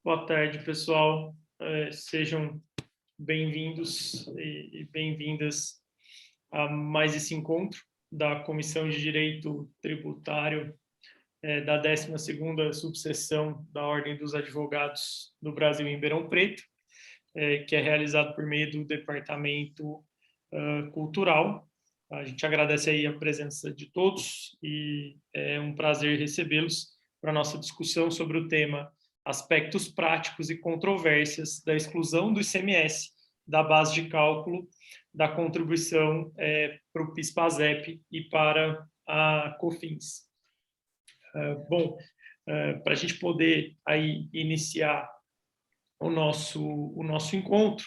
Boa tarde, pessoal. Sejam bem-vindos e bem-vindas a mais esse encontro da Comissão de Direito Tributário da 12ª subseção da Ordem dos Advogados do Brasil em Ribeirão Preto, que é realizado por meio do Departamento Cultural. A gente agradece aí a presença de todos e é um prazer recebê-los para a nossa discussão sobre o tema aspectos práticos e controvérsias da exclusão do ICMS da base de cálculo da contribuição para o PIS/PASEP e para a COFINS. Bom, para a gente poder aí iniciar o nosso encontro,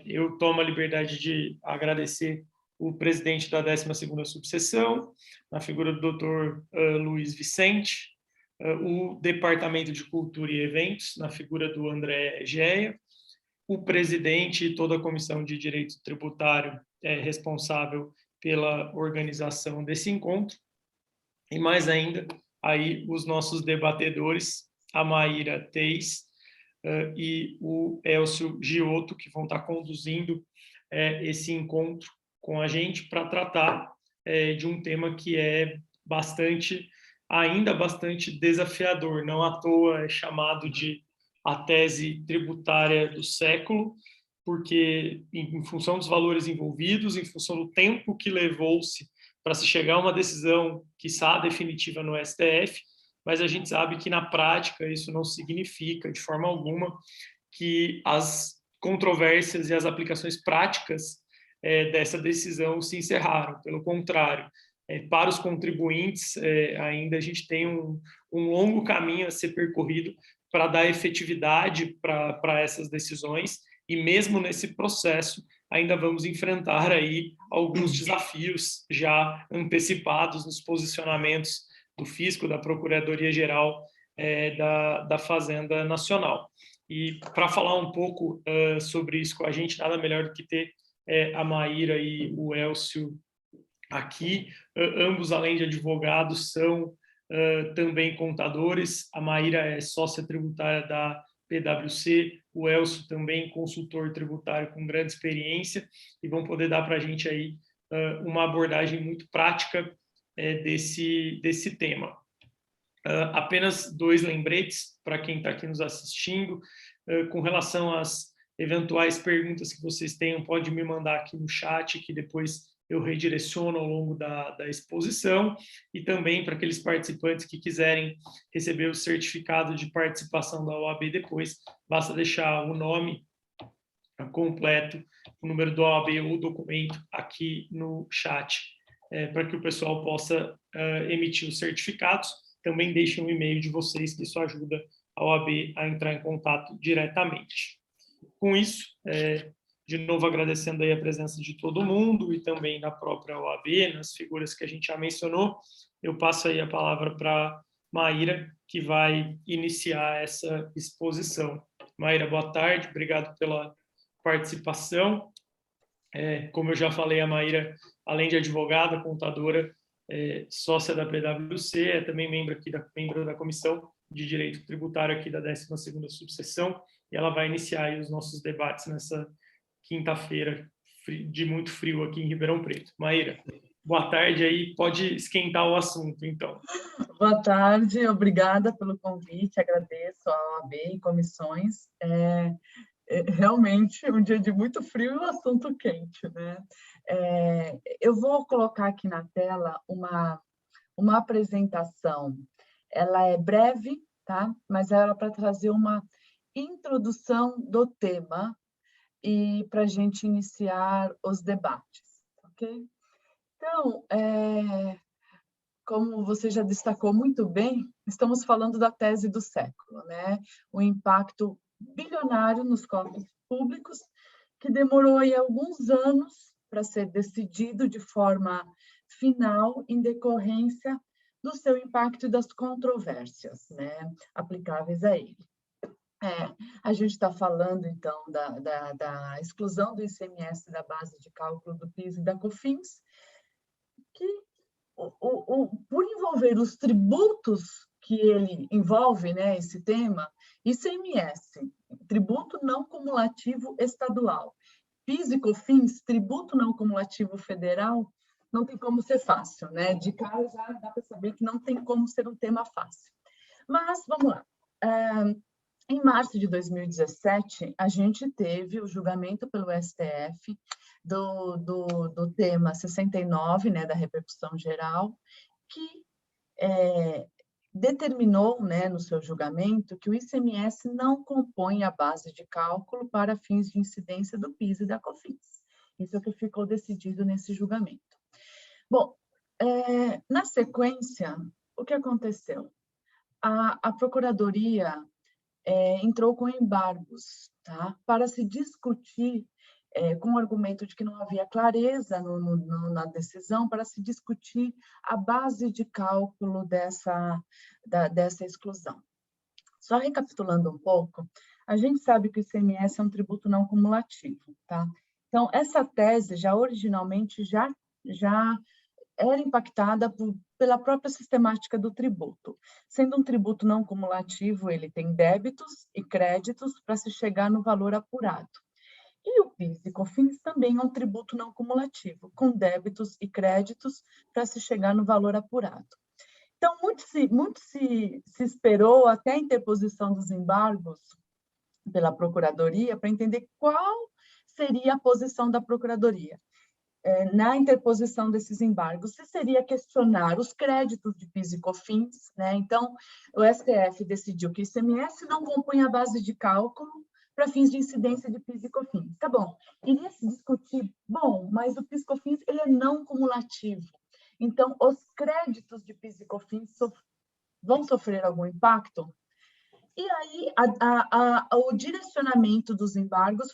eu tomo a liberdade de agradecer o presidente da 12ª subseção, na figura do Dr. Luiz Vicente, o Departamento de Cultura e Eventos, na figura do André Geia, o presidente e toda a Comissão de Direito Tributário responsável pela organização desse encontro, e mais ainda, aí os nossos debatedores, a Maíra Teis e o Elcio Giotto, que vão estar conduzindo esse encontro com a gente para tratar de um tema que é ainda bastante desafiador, não à toa é chamado de a tese tributária do século, porque em função dos valores envolvidos, em função do tempo que levou-se para se chegar a uma decisão, quiçá definitiva no STF, mas a gente sabe que na prática isso não significa de forma alguma que as controvérsias e as aplicações práticas dessa decisão se encerraram. Pelo contrário, para os contribuintes, ainda a gente tem um longo caminho a ser percorrido para dar efetividade para essas decisões, e mesmo nesse processo ainda vamos enfrentar aí alguns desafios já antecipados nos posicionamentos do Fisco, da Procuradoria-Geral da Fazenda Nacional. E para falar um pouco sobre isso com a gente, nada melhor do que ter a Maíra e o Elcio aqui. Ambos, além de advogados, são também contadores. A Maíra é sócia tributária da PwC, o Elcio também consultor tributário com grande experiência, e vão poder dar para a gente aí uma abordagem muito prática desse tema. Apenas 2 lembretes para quem está aqui nos assistindo. Com relação às eventuais perguntas que vocês tenham, pode me mandar aqui no chat, que depois eu redireciono ao longo da exposição, e também para aqueles participantes que quiserem receber o certificado de participação da OAB depois, basta deixar o nome completo, o número do OAB ou o documento aqui no chat, para que o pessoal possa emitir os certificados. Também deixem o e-mail de vocês, que isso ajuda a OAB a entrar em contato diretamente. Com isso, de novo agradecendo aí a presença de todo mundo e também da própria OAB, nas figuras que a gente já mencionou, eu passo aí a palavra para Maíra, que vai iniciar essa exposição. Maíra, boa tarde, obrigado pela participação. Como eu já falei, a Maíra, além de advogada, contadora, sócia da PwC, é também membro da Comissão de Direito Tributário aqui da 12ª subseção, e ela vai iniciar aí os nossos debates nessa quinta-feira de muito frio aqui em Ribeirão Preto. Maíra, boa tarde aí, pode esquentar o assunto, então. Boa tarde, obrigada pelo convite, agradeço a OAB e comissões. Realmente um dia de muito frio e um assunto quente, né? Eu vou colocar aqui na tela uma apresentação. Ela é breve, tá? Mas ela para trazer uma introdução do tema e para a gente iniciar os debates, ok? Então, como você já destacou muito bem, estamos falando da tese do século, né? O impacto bilionário nos cofres públicos, que demorou aí alguns anos para ser decidido de forma final em decorrência do seu impacto e das controvérsias, né, aplicáveis a ele. A gente está falando, então, da exclusão do ICMS da base de cálculo do PIS e da COFINS, que por envolver os tributos que ele envolve, né, esse tema, ICMS, tributo não cumulativo estadual, PIS e COFINS, tributo não cumulativo federal, não tem como ser fácil, né? De cara já dá para saber que não tem como ser um tema fácil. Mas, vamos lá. Em março de 2017, a gente teve o julgamento pelo STF do tema 69, né, da repercussão geral, que determinou, né, no seu julgamento, que o ICMS não compõe a base de cálculo para fins de incidência do PIS e da COFINS. Isso é o que ficou decidido nesse julgamento. Bom, na sequência, o que aconteceu? A Procuradoria entrou com embargos, tá? Para se discutir, com o argumento de que não havia clareza na decisão, para se discutir a base de cálculo dessa exclusão. Só recapitulando um pouco, a gente sabe que o ICMS é um tributo não cumulativo, tá? Então, essa tese já originalmente já era impactada pela própria sistemática do tributo. Sendo um tributo não cumulativo, ele tem débitos e créditos para se chegar no valor apurado. E o PIS e COFINS também é um tributo não cumulativo, com débitos e créditos para se chegar no valor apurado. Então, muito se esperou até a interposição dos embargos pela Procuradoria para entender qual seria a posição da Procuradoria na interposição desses embargos, se seria questionar os créditos de PIS e COFINS, né? Então, o STF decidiu que o ICMS não compõe a base de cálculo para fins de incidência de PIS e COFINS. Tá bom, iria se discutir, bom, mas o PIS e COFINS ele é não cumulativo, então os créditos de PIS e COFINS vão sofrer algum impacto? E aí, o direcionamento dos embargos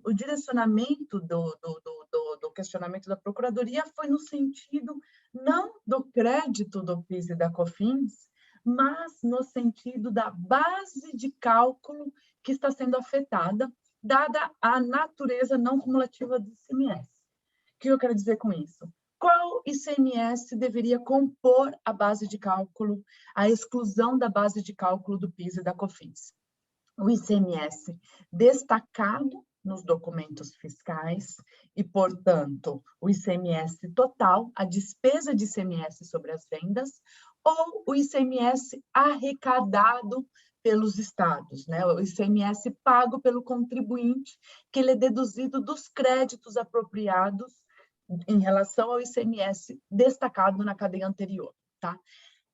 o direcionamento do questionamento da Procuradoria foi no sentido não do crédito do PIS e da COFINS, mas no sentido da base de cálculo que está sendo afetada, dada a natureza não cumulativa do ICMS. O que eu quero dizer com isso? Qual ICMS deveria compor a base de cálculo, a exclusão da base de cálculo do PIS e da COFINS? O ICMS destacado nos documentos fiscais e, portanto, o ICMS total, a despesa de ICMS sobre as vendas, ou o ICMS arrecadado pelos estados, né? O ICMS pago pelo contribuinte, que ele é deduzido dos créditos apropriados em relação ao ICMS destacado na cadeia anterior, tá?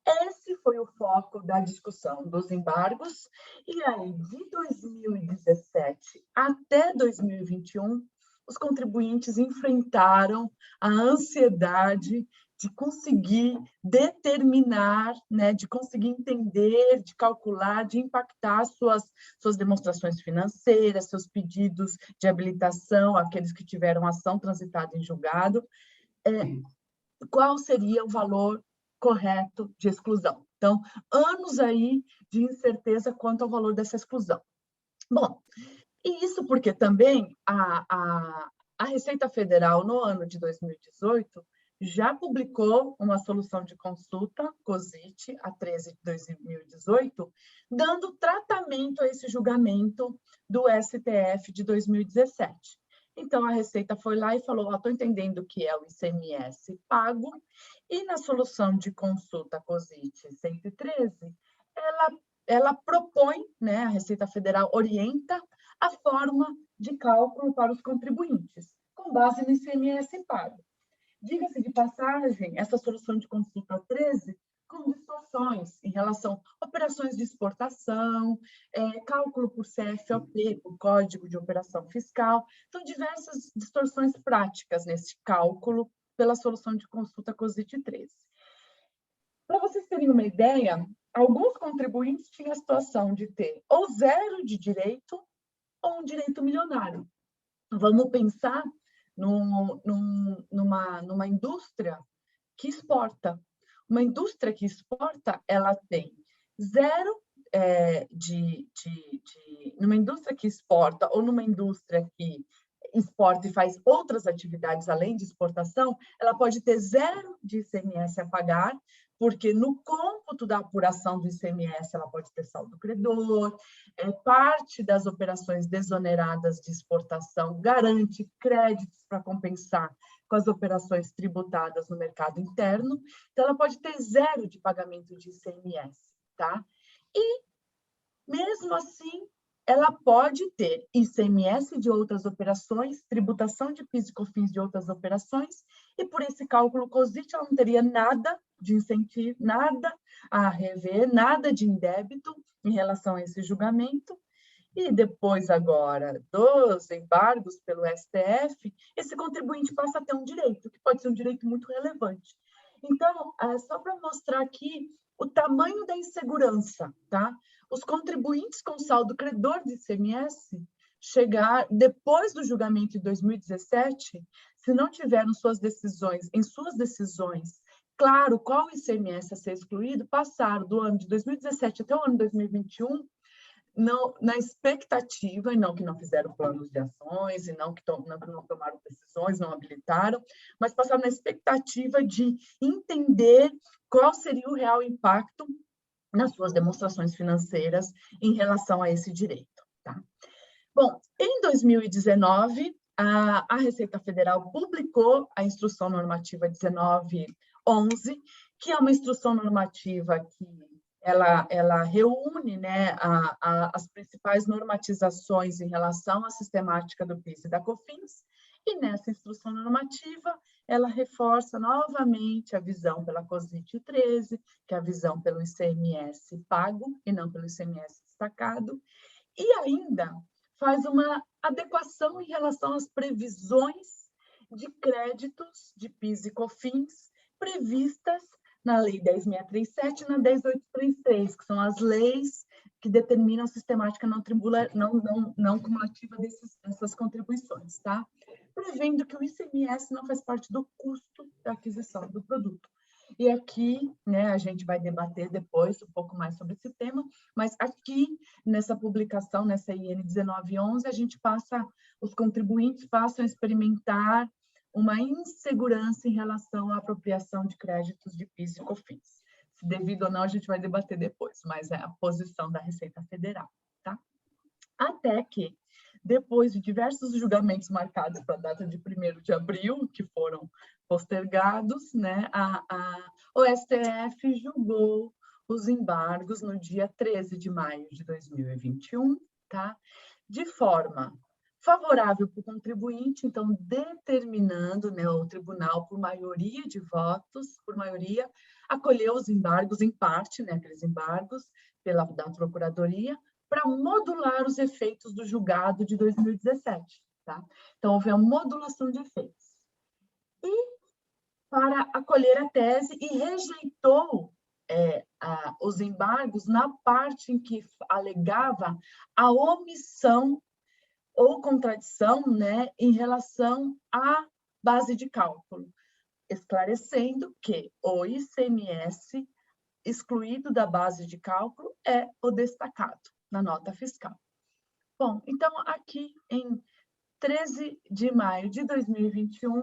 Esse foi o foco da discussão dos embargos, e aí, de 2017 até 2021, os contribuintes enfrentaram a ansiedade de conseguir determinar, né, de conseguir entender, de calcular, de impactar suas demonstrações financeiras, seus pedidos de habilitação, aqueles que tiveram ação transitada em julgado, qual seria o valor correto de exclusão. Então, anos aí de incerteza quanto ao valor dessa exclusão. Bom, e isso porque também a Receita Federal, no ano de 2018, já publicou uma solução de consulta, COSIT, a 13 de 2018, dando tratamento a esse julgamento do STF de 2017. Então, a Receita foi lá e falou, estou entendendo o que é o ICMS pago, e na solução de consulta COSIT 113, ela propõe, né, a Receita Federal orienta a forma de cálculo para os contribuintes, com base no ICMS pago. Diga-se de passagem, essa solução de consulta 13 com distorções em relação a operações de exportação, cálculo por CFOP, por Código de Operação Fiscal, então diversas distorções práticas nesse cálculo pela solução de consulta COSIT 13. Para vocês terem uma ideia, alguns contribuintes tinham a situação de ter ou zero de direito ou um direito milionário. Vamos pensar numa indústria que exporta. Uma indústria que exporta, ela tem zero numa indústria que exporta ou numa indústria que exporta e faz outras atividades além de exportação, ela pode ter zero de ICMS a pagar, porque no cômputo da apuração do ICMS, ela pode ter saldo credor, parte das operações desoneradas de exportação garante créditos para compensar com as operações tributadas no mercado interno, então ela pode ter zero de pagamento de ICMS, tá? E, mesmo assim, ela pode ter ICMS de outras operações, tributação de PIS e COFINS de outras operações, e por esse cálculo COSIT ela não teria nada de incentivo, nada a rever, nada de indébito em relação a esse julgamento. E depois agora dos embargos pelo STF, esse contribuinte passa a ter um direito, que pode ser um direito muito relevante. Então, só para mostrar aqui o tamanho da insegurança, tá? Os contribuintes com saldo credor de ICMS chegar depois do julgamento de 2017, se não tiveram em suas decisões, claro, qual ICMS a ser excluído, passaram do ano de 2017 até o ano de 2021, não, na expectativa, e não que não fizeram planos de ações, e não que não tomaram decisões, não habilitaram, mas passaram na expectativa de entender qual seria o real impacto nas suas demonstrações financeiras em relação a esse direito. Tá? Bom, em 2019, a Receita Federal publicou a Instrução Normativa 1911, que é uma instrução normativa que ela reúne, né, as principais normatizações em relação à sistemática do PIS e da COFINS, e nessa instrução normativa ela reforça novamente a visão pela COSIT 13, que é a visão pelo ICMS pago e não pelo ICMS destacado, e ainda faz uma adequação em relação às previsões de créditos de PIS e COFINS previstas na Lei 10.637 e na 10.833, que são as leis que determinam a sistemática não cumulativa dessas contribuições, tá? Prevendo que o ICMS não faz parte do custo da aquisição do produto. E aqui, né, a gente vai debater depois um pouco mais sobre esse tema, mas aqui, nessa publicação, nessa IN 1911, os contribuintes passam a experimentar uma insegurança em relação à apropriação de créditos de PIS e COFINS. Se devido ou não, a gente vai debater depois, mas é a posição da Receita Federal, tá? Até que, depois de diversos julgamentos marcados para a data de 1º de abril, que foram postergados, né, o STF julgou os embargos no dia 13 de maio de 2021, tá? De forma favorável para o contribuinte, então determinando, né, o tribunal, por maioria de votos, por maioria, acolheu os embargos em parte, né, aqueles embargos da Procuradoria, para modular os efeitos do julgado de 2017. Tá? Então, houve a modulação de efeitos. E para acolher a tese e rejeitou os embargos na parte em que alegava a omissão ou contradição, né, em relação à base de cálculo, esclarecendo que o ICMS excluído da base de cálculo é o destacado na nota fiscal. Bom, então aqui em 13 de maio de 2021,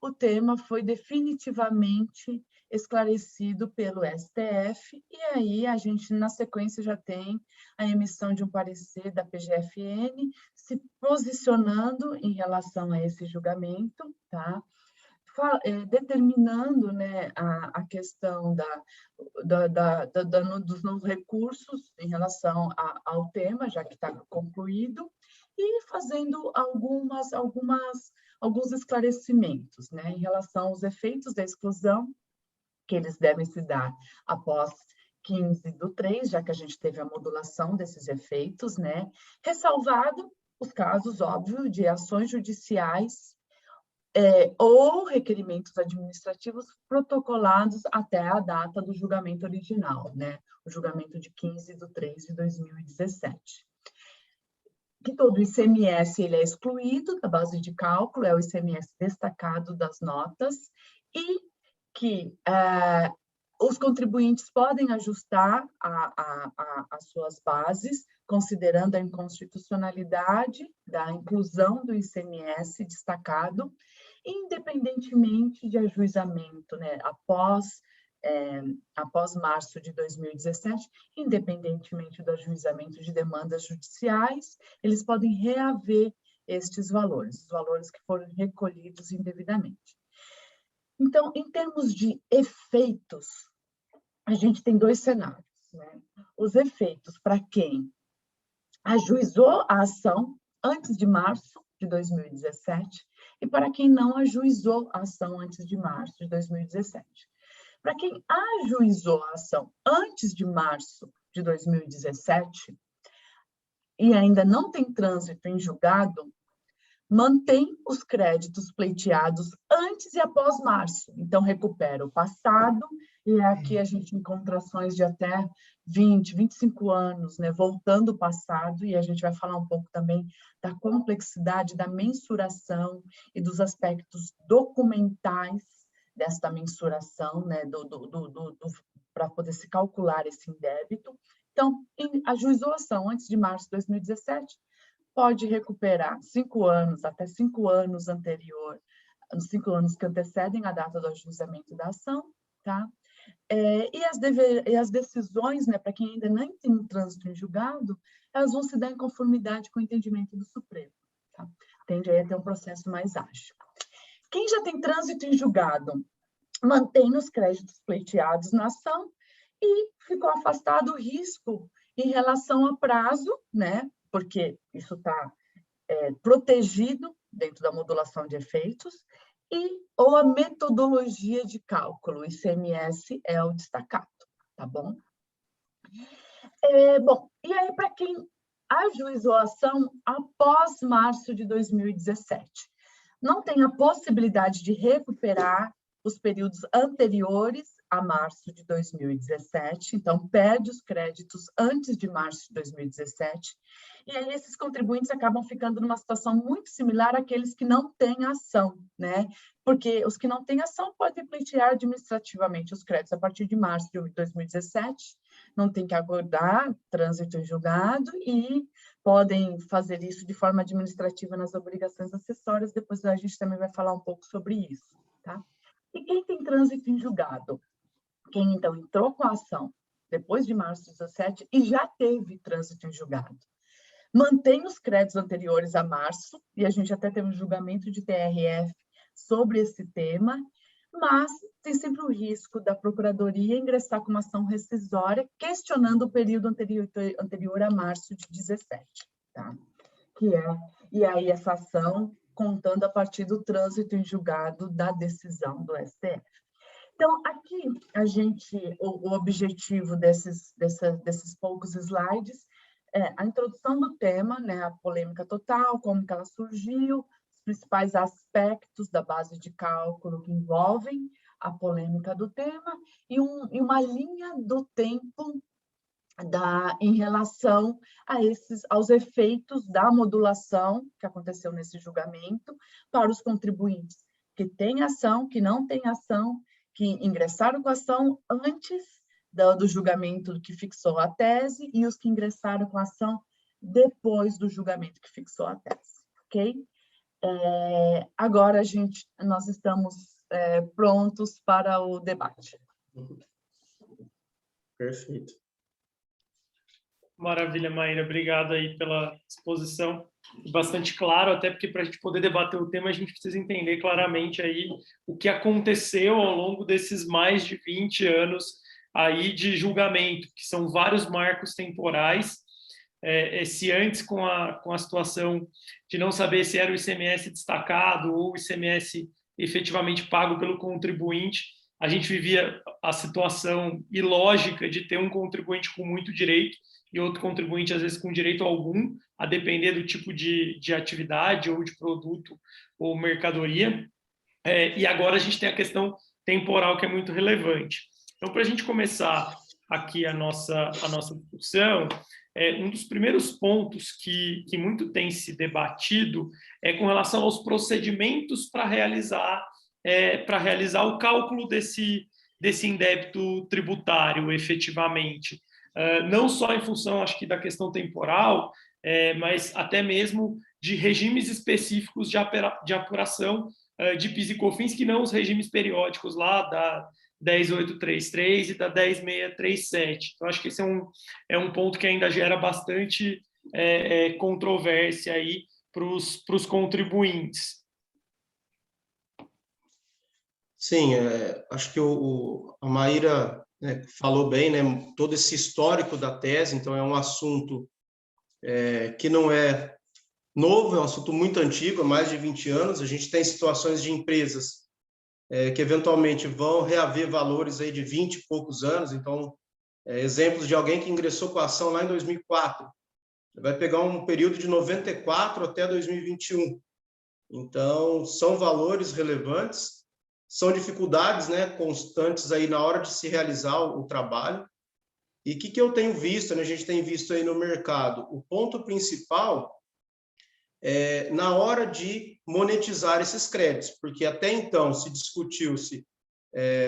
o tema foi definitivamente esclarecido pelo STF, e aí a gente, na sequência, já tem a emissão de um parecer da PGFN se posicionando em relação a esse julgamento, tá? Determinando, né, a questão dos não recursos em relação ao tema, já que está concluído, e fazendo alguns esclarecimentos, né, em relação aos efeitos da exclusão, que eles devem se dar após 15/3, já que a gente teve a modulação desses efeitos, né, ressalvado os casos, óbvio, de ações judiciais ou requerimentos administrativos protocolados até a data do julgamento original, né? O julgamento de 15/3 de 2017. Que todo o ICMS ele é excluído da base de cálculo, é o ICMS destacado das notas, e que os contribuintes podem ajustar as suas bases, considerando a inconstitucionalidade da inclusão do ICMS destacado, independentemente de ajuizamento, né, após após março de 2017, independentemente do ajuizamento de demandas judiciais, eles podem reaver estes valores, os valores que foram recolhidos indevidamente. Então, em termos de efeitos, a gente tem dois cenários, né? Os efeitos para quem ajuizou a ação antes de março de 2017 e para quem não ajuizou a ação antes de março de 2017. Para quem ajuizou a ação antes de março de 2017 e ainda não tem trânsito em julgado, mantém os créditos pleiteados antes e após março. Então, recupera o passado, e aqui a gente encontra ações de até 20, 25 anos, né, voltando o passado, e a gente vai falar um pouco também da complexidade da mensuração e dos aspectos documentais desta mensuração, né, para poder se calcular esse indébito. Então, ajuizou a ação antes de março de 2017, pode recuperar 5 anos, até 5 anos anterior, os 5 anos que antecedem a data do ajuizamento da ação, tá? E as decisões, né, para quem ainda nem tem um trânsito em julgado, elas vão se dar em conformidade com o entendimento do Supremo, tá? Tende aí a ter um processo mais ágil. Quem já tem trânsito em julgado, mantém os créditos pleiteados na ação e ficou afastado o risco em relação a prazo, né? Porque isso está protegido dentro da modulação de efeitos, ou a metodologia de cálculo, o ICMS é o destacado, tá bom? Bom, e aí para quem ajuizou a ação após março de 2017, não tem a possibilidade de recuperar os períodos anteriores a março de 2017, então perde os créditos antes de março de 2017, e aí esses contribuintes acabam ficando numa situação muito similar àqueles que não têm ação, né? Porque os que não têm ação podem pleitear administrativamente os créditos a partir de março de 2017, não tem que aguardar trânsito em julgado e podem fazer isso de forma administrativa nas obrigações acessórias, depois a gente também vai falar um pouco sobre isso, tá? E quem tem trânsito em julgado? Quem, então, entrou com a ação depois de março de 2017 e já teve trânsito em julgado. Mantém os créditos anteriores a março, e a gente até teve um julgamento de TRF sobre esse tema, mas tem sempre o risco da Procuradoria ingressar com uma ação rescisória questionando o período anterior a março de 2017, tá? E aí essa ação contando a partir do trânsito em julgado da decisão do STF. Então, aqui, o objetivo desses poucos slides é a introdução do tema, né, a polêmica total, como que ela surgiu, os principais aspectos da base de cálculo que envolvem a polêmica do tema e uma linha do tempo em relação aos efeitos da modulação que aconteceu nesse julgamento para os contribuintes que têm ação, que não têm ação, que ingressaram com a ação antes do julgamento que fixou a tese e os que ingressaram com a ação depois do julgamento que fixou a tese, ok? Agora, nós estamos prontos para o debate. Perfeito. Maravilha, Maíra. Obrigado aí pela exposição. Bastante claro, até porque para a gente poder debater o tema, a gente precisa entender claramente aí o que aconteceu ao longo desses mais de 20 anos aí de julgamento, que são vários marcos temporais. Se antes, com a situação de não saber se era o ICMS destacado ou o ICMS efetivamente pago pelo contribuinte, a gente vivia a situação ilógica de ter um contribuinte com muito direito e outro contribuinte, às vezes, com direito algum, a depender do tipo de atividade ou de produto ou mercadoria. E agora a gente tem a questão temporal, que é muito relevante. Então, para a gente começar aqui a nossa discussão, um dos primeiros pontos que muito tem se debatido é com relação aos procedimentos para realizar o cálculo desse indébito tributário, efetivamente. Não só em função, acho que, da questão temporal, mas até mesmo de regimes específicos de apuração de PIS e COFINS, que não os regimes periódicos lá 10.833 e da 10.637. Então, acho que esse é um ponto que ainda gera bastante controvérsia aí para os contribuintes. Sim, acho que a Maíra, né, falou bem, né, todo esse histórico da tese, então é um assunto que não é novo, é um assunto muito antigo, há mais de 20 anos. A gente tem situações de empresas que eventualmente vão reaver valores aí de 20 e poucos anos, então, exemplos de alguém que ingressou com a ação lá em 2004, vai pegar um período de 94 até 2021. Então, são valores relevantes, são dificuldades, né, constantes aí na hora de se realizar o trabalho. E o que eu tenho visto, né, a gente tem visto aí no mercado, o ponto principal na hora de monetizar esses créditos, porque até então se discutiu-se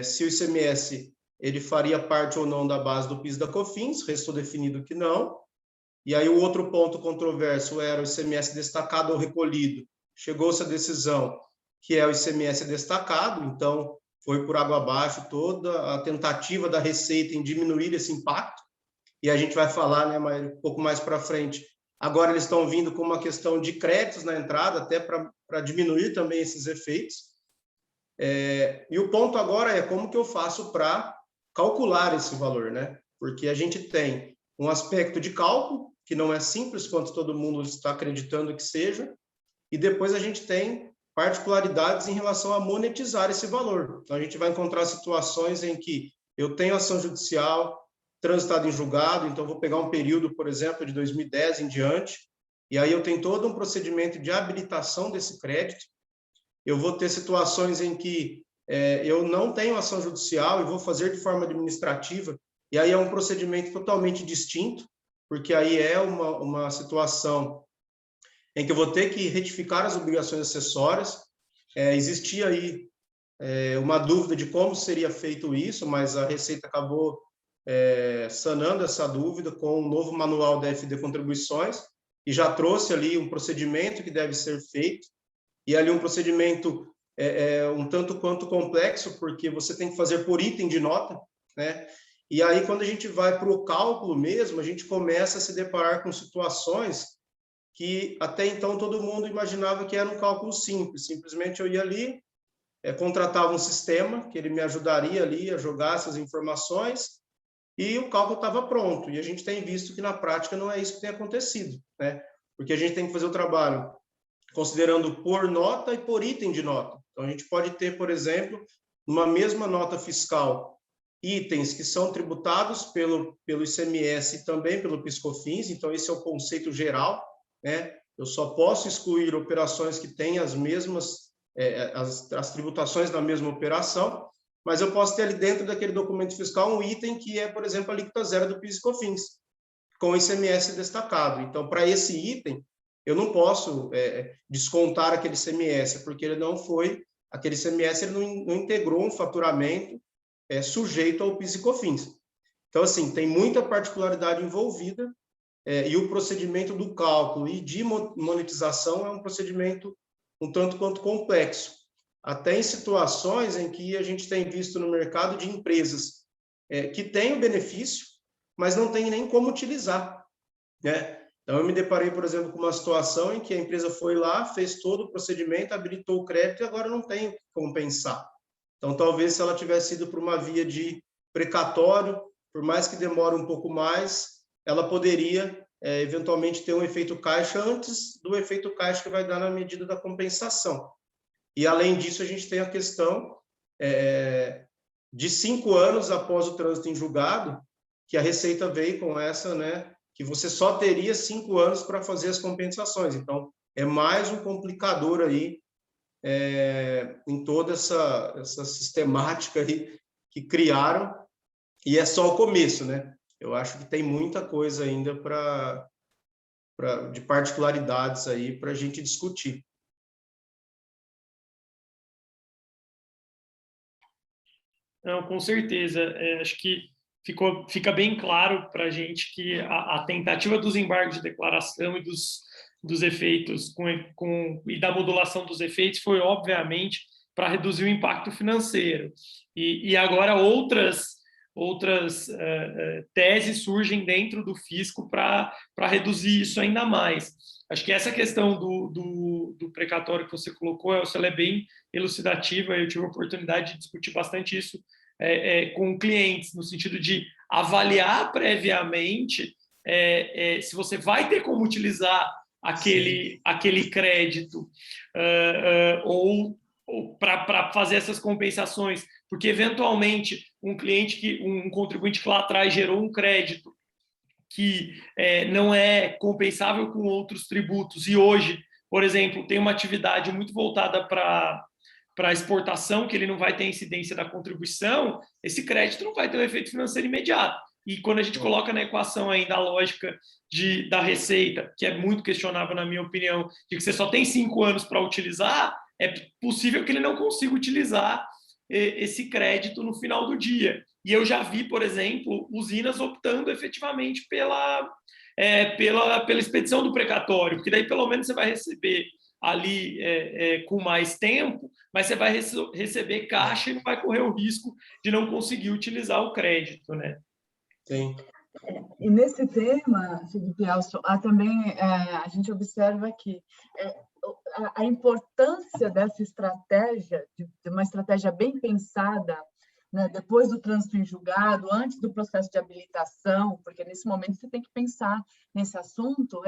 se o ICMS ele faria parte ou não da base do PIS da COFINS, restou definido que não, e aí o outro ponto controverso era o ICMS destacado ou recolhido, chegou-se à decisão que é o ICMS destacado, então foi por água abaixo toda a tentativa da Receita em diminuir esse impacto, e a gente vai falar, né, um pouco mais para frente. Agora eles estão vindo com uma questão de créditos na entrada, até para diminuir também esses efeitos. E o ponto agora é como que eu faço para calcular esse valor, né? Porque a gente tem um aspecto de cálculo, que não é simples quanto todo mundo está acreditando que seja, e depois a gente tem particularidades em relação a monetizar esse valor. Então, a gente vai encontrar situações em que eu tenho ação judicial transitada em julgado, então vou pegar um período, por exemplo, de 2010 em diante, e aí eu tenho todo um procedimento de habilitação desse crédito. Eu vou ter situações em que eu não tenho ação judicial e vou fazer de forma administrativa, e aí é um procedimento totalmente distinto, porque aí é uma situação em que eu vou ter que retificar as obrigações acessórias. Existia aí uma dúvida de como seria feito isso, mas a Receita acabou sanando essa dúvida com um novo manual da FD Contribuições, e já trouxe ali um procedimento que deve ser feito, e ali um procedimento um tanto quanto complexo, porque você tem que fazer por item de nota, né? E aí, quando a gente vai para o cálculo mesmo, a gente começa a se deparar com situações que até então todo mundo imaginava que era um cálculo simples. Simplesmente eu ia ali, contratava um sistema que ele me ajudaria ali a jogar essas informações e o cálculo estava pronto. E a gente tem visto que na prática não é isso que tem acontecido, né? Porque a gente tem que fazer o trabalho considerando por nota e por item de nota. Então a gente pode ter, por exemplo, numa mesma nota fiscal, itens que são tributados pelo ICMS e também pelo PIS/COFINS. Então esse é o conceito geral, né? Eu só posso excluir operações que têm as mesmas as tributações na mesma operação, mas eu posso ter ali dentro daquele documento fiscal um item que é, por exemplo, a alíquota zero do PIS e COFINS, com ICMS destacado. Então, para esse item, eu não posso descontar aquele ICMS, porque ele não foi, aquele ICMS ele não integrou um faturamento sujeito ao PIS e COFINS. Então, assim, tem muita particularidade envolvida, e o procedimento do cálculo e de monetização é um procedimento um tanto quanto complexo, até em situações em que a gente tem visto no mercado de empresas que têm o benefício, mas não tem nem como utilizar, né? Então, eu me deparei, por exemplo, com uma situação em que a empresa foi lá, fez todo o procedimento, habilitou o crédito e agora não tem o que compensar. Então, talvez se ela tivesse ido para uma via de precatório, por mais que demore um pouco mais, ela poderia eventualmente ter um efeito caixa antes do efeito caixa que vai dar na medida da compensação. E, além disso, a gente tem a questão de 5 anos após o trânsito em julgado, que a Receita veio com essa, né, que você só teria 5 anos para fazer as compensações. Então, é mais um complicador aí em toda essa sistemática aí que criaram, e é só o começo, né? Eu acho que tem muita coisa ainda de particularidades aí para a gente discutir. Não, com certeza. Acho que fica bem claro para a gente que a tentativa dos embargos de declaração e dos efeitos e da modulação dos efeitos foi, obviamente, para reduzir o impacto financeiro. E agora outras teses surgem dentro do fisco para reduzir isso ainda mais. Acho que essa questão do precatório que você colocou, Elcio, ela é bem elucidativa. Eu tive a oportunidade de discutir bastante isso com clientes, no sentido de avaliar previamente se você vai ter como utilizar aquele crédito ou para fazer essas compensações, porque eventualmente um contribuinte que lá atrás gerou um crédito que não é compensável com outros tributos e hoje, por exemplo, tem uma atividade muito voltada para exportação, que ele não vai ter incidência da contribuição, esse crédito não vai ter um efeito financeiro imediato. E quando a gente coloca na equação ainda a lógica da receita, que é muito questionável na minha opinião, de que você só tem 5 anos para utilizar, é possível que ele não consiga utilizar esse crédito no final do dia. E eu já vi, por exemplo, usinas optando efetivamente pela expedição do precatório, porque daí pelo menos você vai receber ali com mais tempo, mas você vai receber caixa e não vai correr o risco de não conseguir utilizar o crédito, né? Sim. E nesse tema, Felipe Elcio, também a gente observa que a importância dessa estratégia, de uma estratégia bem pensada, né, depois do trânsito em julgado, antes do processo de habilitação, porque nesse momento você tem que pensar nesse assunto.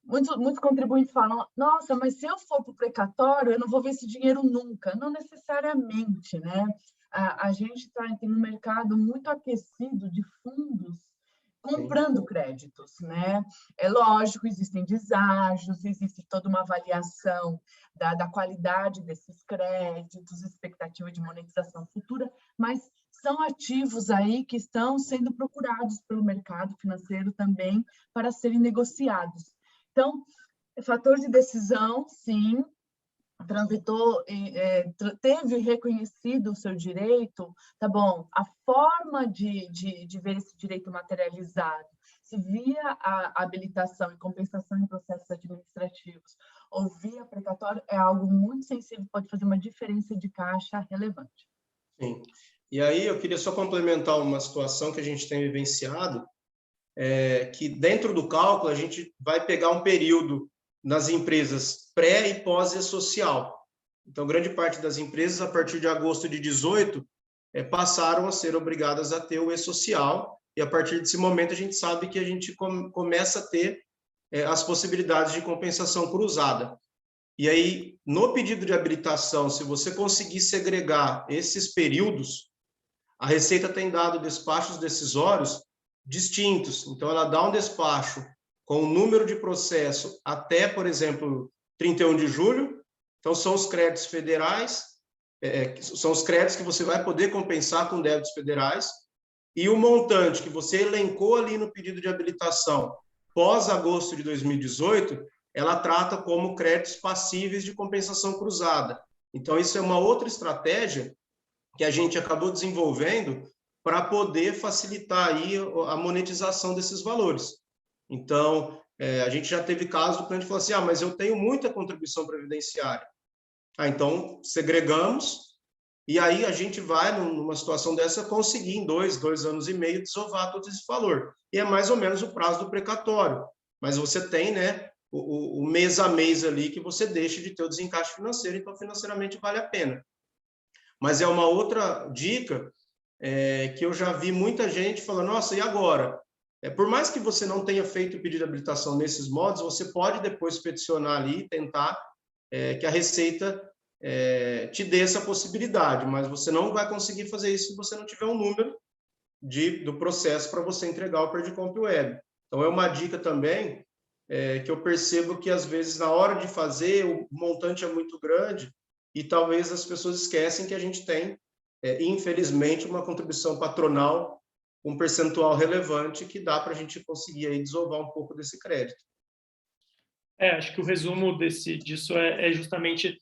Muitos contribuintes falam, nossa, mas se eu for para o precatório, eu não vou ver esse dinheiro nunca. Não necessariamente, né? A gente tem um mercado muito aquecido de fundos comprando créditos, né? É lógico, existem deságios, existe toda uma avaliação da qualidade desses créditos, expectativa de monetização futura, mas são ativos aí que estão sendo procurados pelo mercado financeiro também para serem negociados. Então, fator de decisão, sim, transitou, teve reconhecido o seu direito, tá bom, a forma de ver esse direito materializado, se via a habilitação e compensação em processos administrativos ou via precatório, é algo muito sensível, pode fazer uma diferença de caixa relevante. Sim. E aí eu queria só complementar uma situação que a gente tem vivenciado, que dentro do cálculo a gente vai pegar um período nas empresas pré e pós-social. Então, grande parte das empresas, a partir de agosto de 18, passaram a ser obrigadas a ter o e-social, e a partir desse momento a gente sabe que a gente começa a ter as possibilidades de compensação cruzada. E aí, no pedido de habilitação, se você conseguir segregar esses períodos, a Receita tem dado despachos decisórios distintos. Então, ela dá um despacho com o número de processo até, por exemplo, 31 de julho. Então, são os créditos federais, são os créditos que você vai poder compensar com débitos federais, e o montante que você elencou ali no pedido de habilitação pós-agosto de 2018, ela trata como créditos passíveis de compensação cruzada. Então, isso é uma outra estratégia que a gente acabou desenvolvendo para poder facilitar aí a monetização desses valores. Então, a gente já teve caso do cliente que falou assim, mas eu tenho muita contribuição previdenciária. Então, segregamos, e aí a gente vai, numa situação dessa, conseguir em 2 anos e meio desovar todo esse valor. E é mais ou menos o prazo do precatório. Mas você tem, né, o mês a mês ali que você deixa de ter o desencaixe financeiro, então financeiramente vale a pena. Mas é uma outra dica que eu já vi muita gente falando, nossa, e agora? Por mais que você não tenha feito o pedido de habilitação nesses modos, você pode depois peticionar ali e tentar que a Receita te dê essa possibilidade, mas você não vai conseguir fazer isso se você não tiver um número do processo para você entregar o Perdicomp Web. Então, é uma dica também que eu percebo que, às vezes, na hora de fazer, o montante é muito grande e talvez as pessoas esquecem que a gente tem, infelizmente, uma contribuição patronal, um percentual relevante que dá para a gente conseguir aí desovar um pouco desse crédito. Acho que o resumo disso é justamente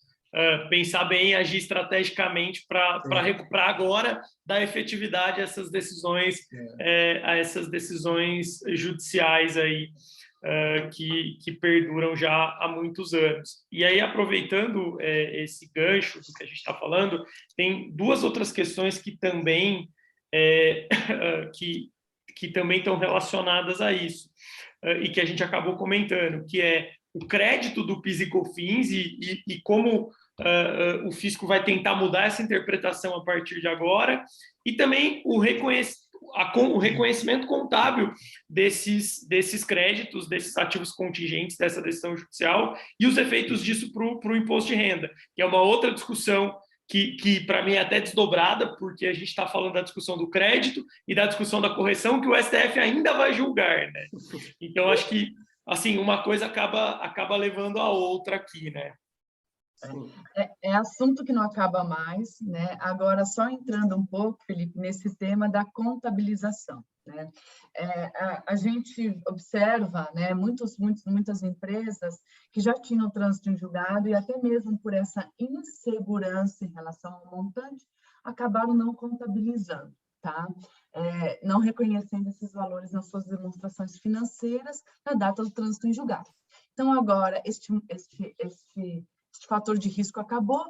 pensar bem e agir estrategicamente para recuperar agora, dar efetividade a essas decisões judiciais aí. que perduram já há muitos anos. E aí, aproveitando esse gancho do que a gente está falando, tem duas outras questões que também que também estão relacionadas a isso, e que a gente acabou comentando, que é o crédito do PIS e COFINS e como o fisco vai tentar mudar essa interpretação a partir de agora, e também o reconhecimento contábil desses créditos, desses ativos contingentes dessa decisão judicial e os efeitos disso para o imposto de renda, que é uma outra discussão que para mim é até desdobrada, porque a gente está falando da discussão do crédito e da discussão da correção que o STF ainda vai julgar, né? Então, acho que assim, uma coisa acaba levando a outra aqui, né? É assunto que não acaba mais, né? Agora, só entrando um pouco, Felipe, nesse tema da contabilização, né? A gente observa, né, muitas empresas que já tinham trânsito em julgado e até mesmo por essa insegurança em relação ao montante, acabaram não contabilizando, tá? Não reconhecendo esses valores nas suas demonstrações financeiras na data do trânsito em julgado. Então, agora, este fator de risco acabou,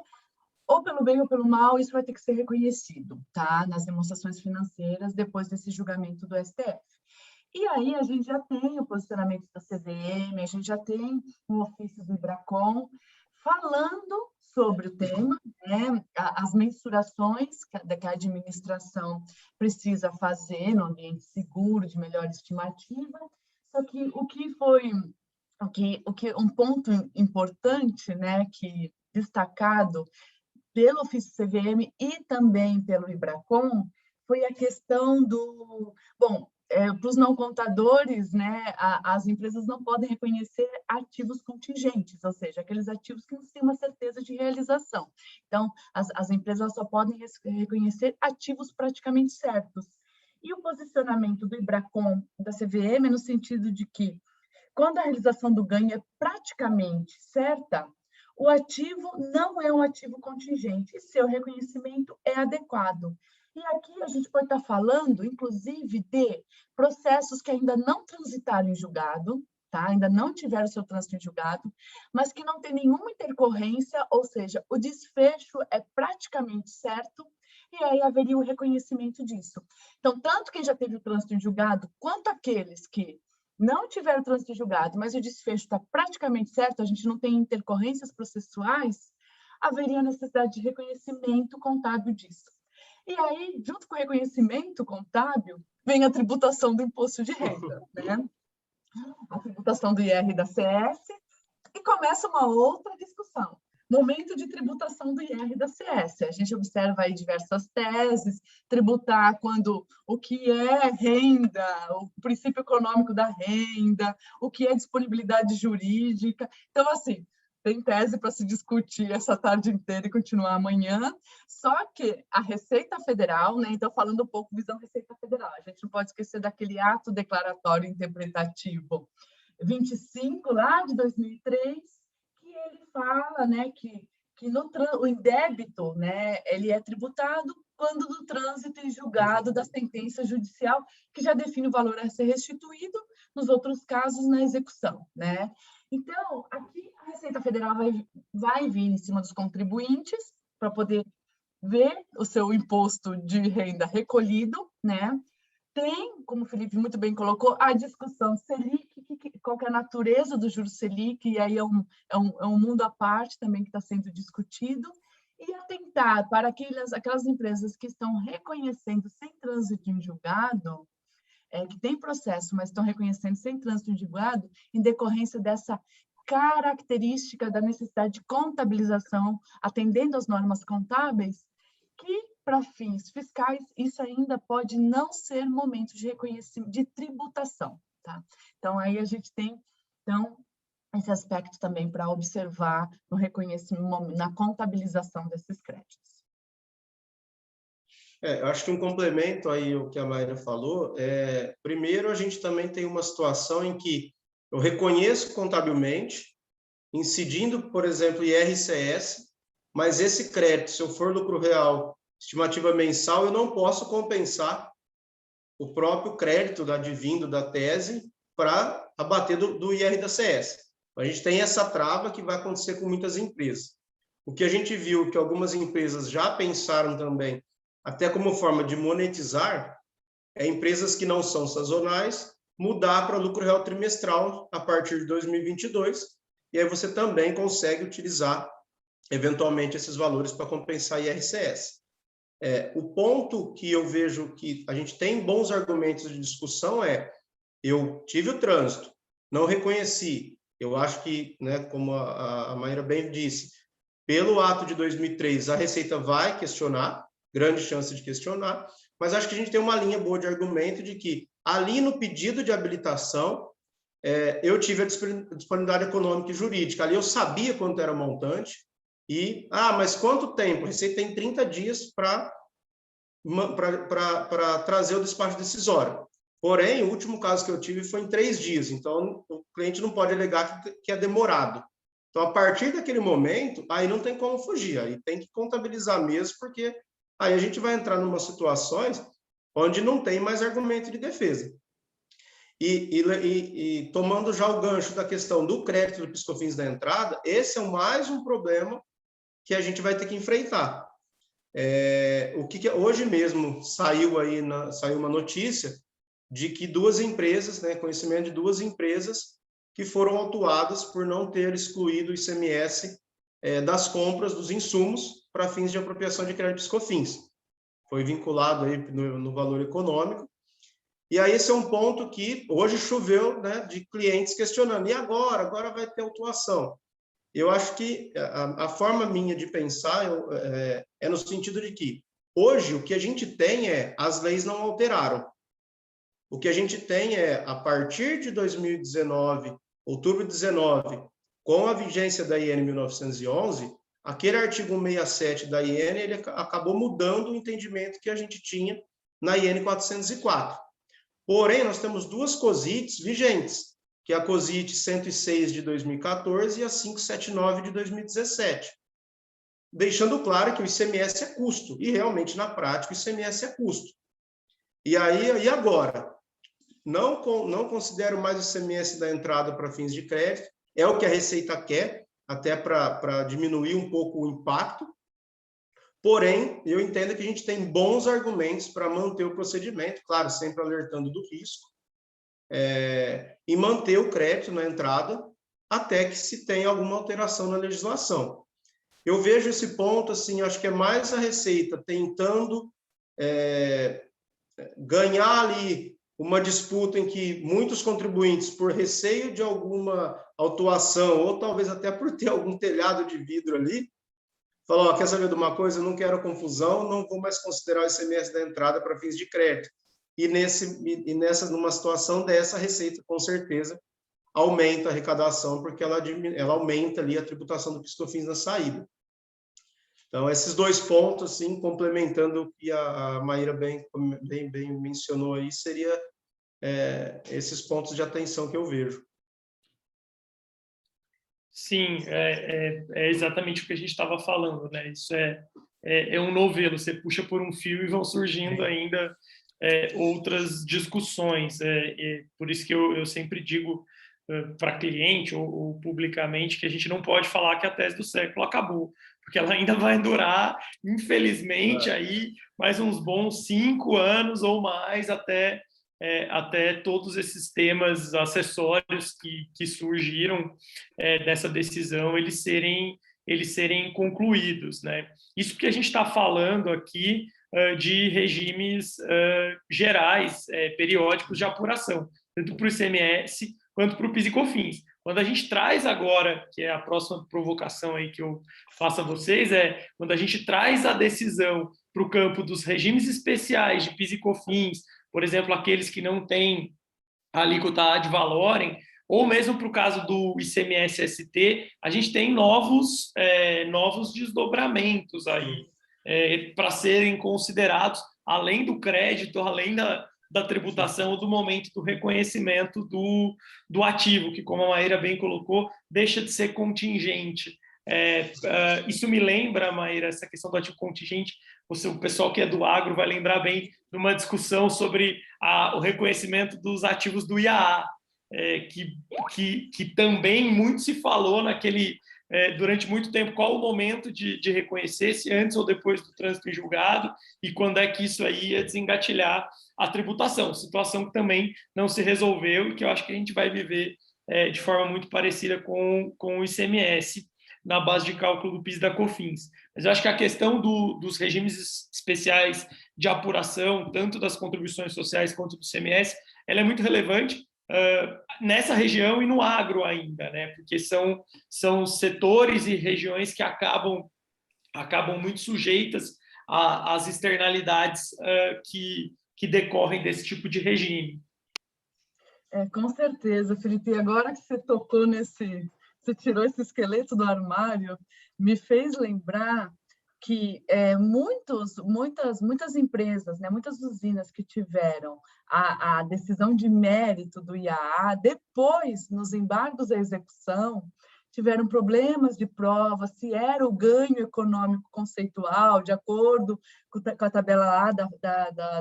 ou pelo bem ou pelo mal, isso vai ter que ser reconhecido, tá? Nas demonstrações financeiras, depois desse julgamento do STF. E aí a gente já tem o posicionamento da CVM, a gente já tem o ofício do IBRACON falando sobre o tema, né? As mensurações que a administração precisa fazer no ambiente seguro, de melhor estimativa. Só que um ponto importante, né, que destacado pelo ofício CVM e também pelo IBRACON foi a questão do... Bom, para os não contadores, né, as empresas não podem reconhecer ativos contingentes, ou seja, aqueles ativos que não têm uma certeza de realização. Então, as empresas só podem reconhecer ativos praticamente certos. E o posicionamento do IBRACON, da CVM, no sentido de que, quando a realização do ganho é praticamente certa, o ativo não é um ativo contingente e seu reconhecimento é adequado. E aqui a gente pode estar falando, inclusive, de processos que ainda não transitaram em julgado, tá? Ainda não tiveram seu trânsito em julgado, mas que não tem nenhuma intercorrência, ou seja, o desfecho é praticamente certo, e aí haveria o reconhecimento disso. Então, tanto quem já teve o trânsito em julgado, quanto aqueles que não tiveram trânsito em julgado, mas o desfecho está praticamente certo, a gente não tem intercorrências processuais, haveria necessidade de reconhecimento contábil disso. E aí, junto com o reconhecimento contábil, vem a tributação do imposto de renda, né? A tributação do IR e da CS, e começa uma outra discussão. Momento de tributação do IR e da CS. A gente observa aí diversas teses, tributar quando o que é renda, o princípio econômico da renda, o que é disponibilidade jurídica. Então, assim, tem tese para se discutir essa tarde inteira e continuar amanhã, só que a Receita Federal, né, então falando um pouco visão Receita Federal, a gente não pode esquecer daquele ato declaratório interpretativo 25, lá de 2003, que ele fala, né, que o indébito, né, ele é tributado quando do trânsito em julgado da sentença judicial, que já define o valor a ser restituído, nos outros casos, na execução, né? Então, aqui a Receita Federal vai vir em cima dos contribuintes para poder ver o seu imposto de renda recolhido, né? Tem, como o Felipe muito bem colocou, a discussão Selic, qual que é a natureza do juros Selic, e aí é um mundo à parte também que está sendo discutido, e atentar para aquelas empresas que estão reconhecendo sem trânsito em julgado, que tem processo, mas estão reconhecendo sem trânsito em julgado, em decorrência dessa característica da necessidade de contabilização, atendendo às normas contábeis, que, para fins fiscais, isso ainda pode não ser momento de reconhecimento, de tributação, tá? Então, aí a gente tem, esse aspecto também para observar no reconhecimento, na contabilização desses créditos. Eu acho que um complemento aí ao que a Mayra falou, primeiro a gente também tem uma situação em que eu reconheço contabilmente, incidindo, por exemplo, IRCS, mas esse crédito, se eu for lucro real, estimativa mensal, eu não posso compensar o próprio crédito advindo da tese para abater do IR da CS. A gente tem essa trava que vai acontecer com muitas empresas. O que a gente viu que algumas empresas já pensaram também, até como forma de monetizar, é empresas que não são sazonais, mudar para lucro real trimestral a partir de 2022, e aí você também consegue utilizar, eventualmente, esses valores para compensar IRCS. O ponto que eu vejo que a gente tem bons argumentos de discussão eu tive o trânsito, não reconheci, eu acho que, né, como a Maíra bem disse, pelo ato de 2003, a Receita vai questionar, grande chance de questionar, mas acho que a gente tem uma linha boa de argumento de que, ali no pedido de habilitação, eu tive a disponibilidade econômica e jurídica. Ali eu sabia quanto era o montante e, mas quanto tempo? A Receita tem 30 dias para trazer o despacho decisório. Porém, o último caso que eu tive foi em 3 dias, então o cliente não pode alegar que é demorado. Então, a partir daquele momento, aí não tem como fugir, aí tem que contabilizar mesmo, porque aí a gente vai entrar em umas situações onde não tem mais argumento de defesa. E tomando já o gancho da questão do crédito do PiscoFins da entrada, esse é mais um problema que a gente vai ter que enfrentar. Hoje mesmo saiu uma notícia de que 2 empresas, né, conhecimento de 2 empresas que foram autuadas por não ter excluído o ICMS das compras dos insumos para fins de apropriação de crédito PiscoFins. Foi vinculado aí no valor econômico. E aí esse é um ponto que hoje choveu, né, de clientes questionando. E agora? Agora vai ter autuação. Eu acho que a forma minha de pensar é no sentido de que hoje o que a gente tem as leis não alteraram. O que a gente tem a partir de 2019, outubro de 19, com a vigência da IN 1911, aquele artigo 167 da IN, ele acabou mudando o entendimento que a gente tinha na IN 404. Porém, nós temos 2 COSITs vigentes, que é a COSIT 106 de 2014 e a 579 de 2017, deixando claro que o ICMS é custo, e realmente, na prática, o ICMS é custo. E agora? Não considero mais o ICMS da entrada para fins de crédito, é o que a Receita quer, até para diminuir um pouco o impacto. Porém, eu entendo que a gente tem bons argumentos para manter o procedimento, claro, sempre alertando do risco, e manter o crédito na entrada até que se tenha alguma alteração na legislação. Eu vejo esse ponto, assim, acho que é mais a Receita tentando ganhar ali uma disputa em que muitos contribuintes, por receio de alguma autuação, ou talvez até por ter algum telhado de vidro ali, falou, quer saber de uma coisa? Eu não quero confusão, não vou mais considerar o ICMS da entrada para fins de crédito. Numa situação dessa, a Receita, com certeza, aumenta a arrecadação, porque ela aumenta ali a tributação do PiscoFins na saída. Então, esses 2 pontos, assim, complementando o que a Maíra bem mencionou aí, seria esses pontos de atenção que eu vejo. Sim, é exatamente o que a gente estava falando, né? Isso é um novelo, você puxa por um fio e vão surgindo ainda outras discussões. Por isso que eu sempre digo para cliente ou publicamente que a gente não pode falar que a tese do século acabou, porque ela ainda vai durar, infelizmente, aí mais uns bons 5 anos ou mais até todos esses temas acessórios que surgiram dessa decisão eles serem concluídos, né? Isso porque a gente está falando aqui de regimes gerais, periódicos de apuração, tanto para o ICMS quanto para o PIS e COFINS. Quando a gente traz agora, que é a próxima provocação aí que eu faço a vocês, quando a gente traz a decisão para o campo dos regimes especiais de PIS e COFINS, por exemplo, aqueles que não têm alíquota ad valorem, ou mesmo para o caso do ICMS-ST, a gente tem novos desdobramentos aí para serem considerados, além do crédito, além da tributação, do momento do reconhecimento do ativo, que, como a Maíra bem colocou, deixa de ser contingente. Isso me lembra, Maíra, essa questão do ativo contingente. O pessoal que é do agro vai lembrar bem de uma discussão sobre o reconhecimento dos ativos do IAA. que também muito se falou durante muito tempo, qual o momento de reconhecer, se antes ou depois do trânsito em julgado, e quando é que isso aí ia desengatilhar a tributação, situação que também não se resolveu e que eu acho que a gente vai viver de forma muito parecida com o ICMS, na base de cálculo do PIS e da COFINS. Mas eu acho que a questão dos regimes especiais de apuração, tanto das contribuições sociais quanto do ICMS, ela é muito relevante nessa região e no agro ainda, né? Porque são setores e regiões que acabam muito sujeitas às externalidades que decorrem desse tipo de regime. Com certeza, Felipe. E agora que você tocou você tirou esse esqueleto do armário, me fez lembrar que muitas empresas, né, muitas usinas que tiveram a decisão de mérito do IAA, depois, nos embargos à execução, tiveram problemas de prova, se era o ganho econômico conceitual, de acordo com a tabela lá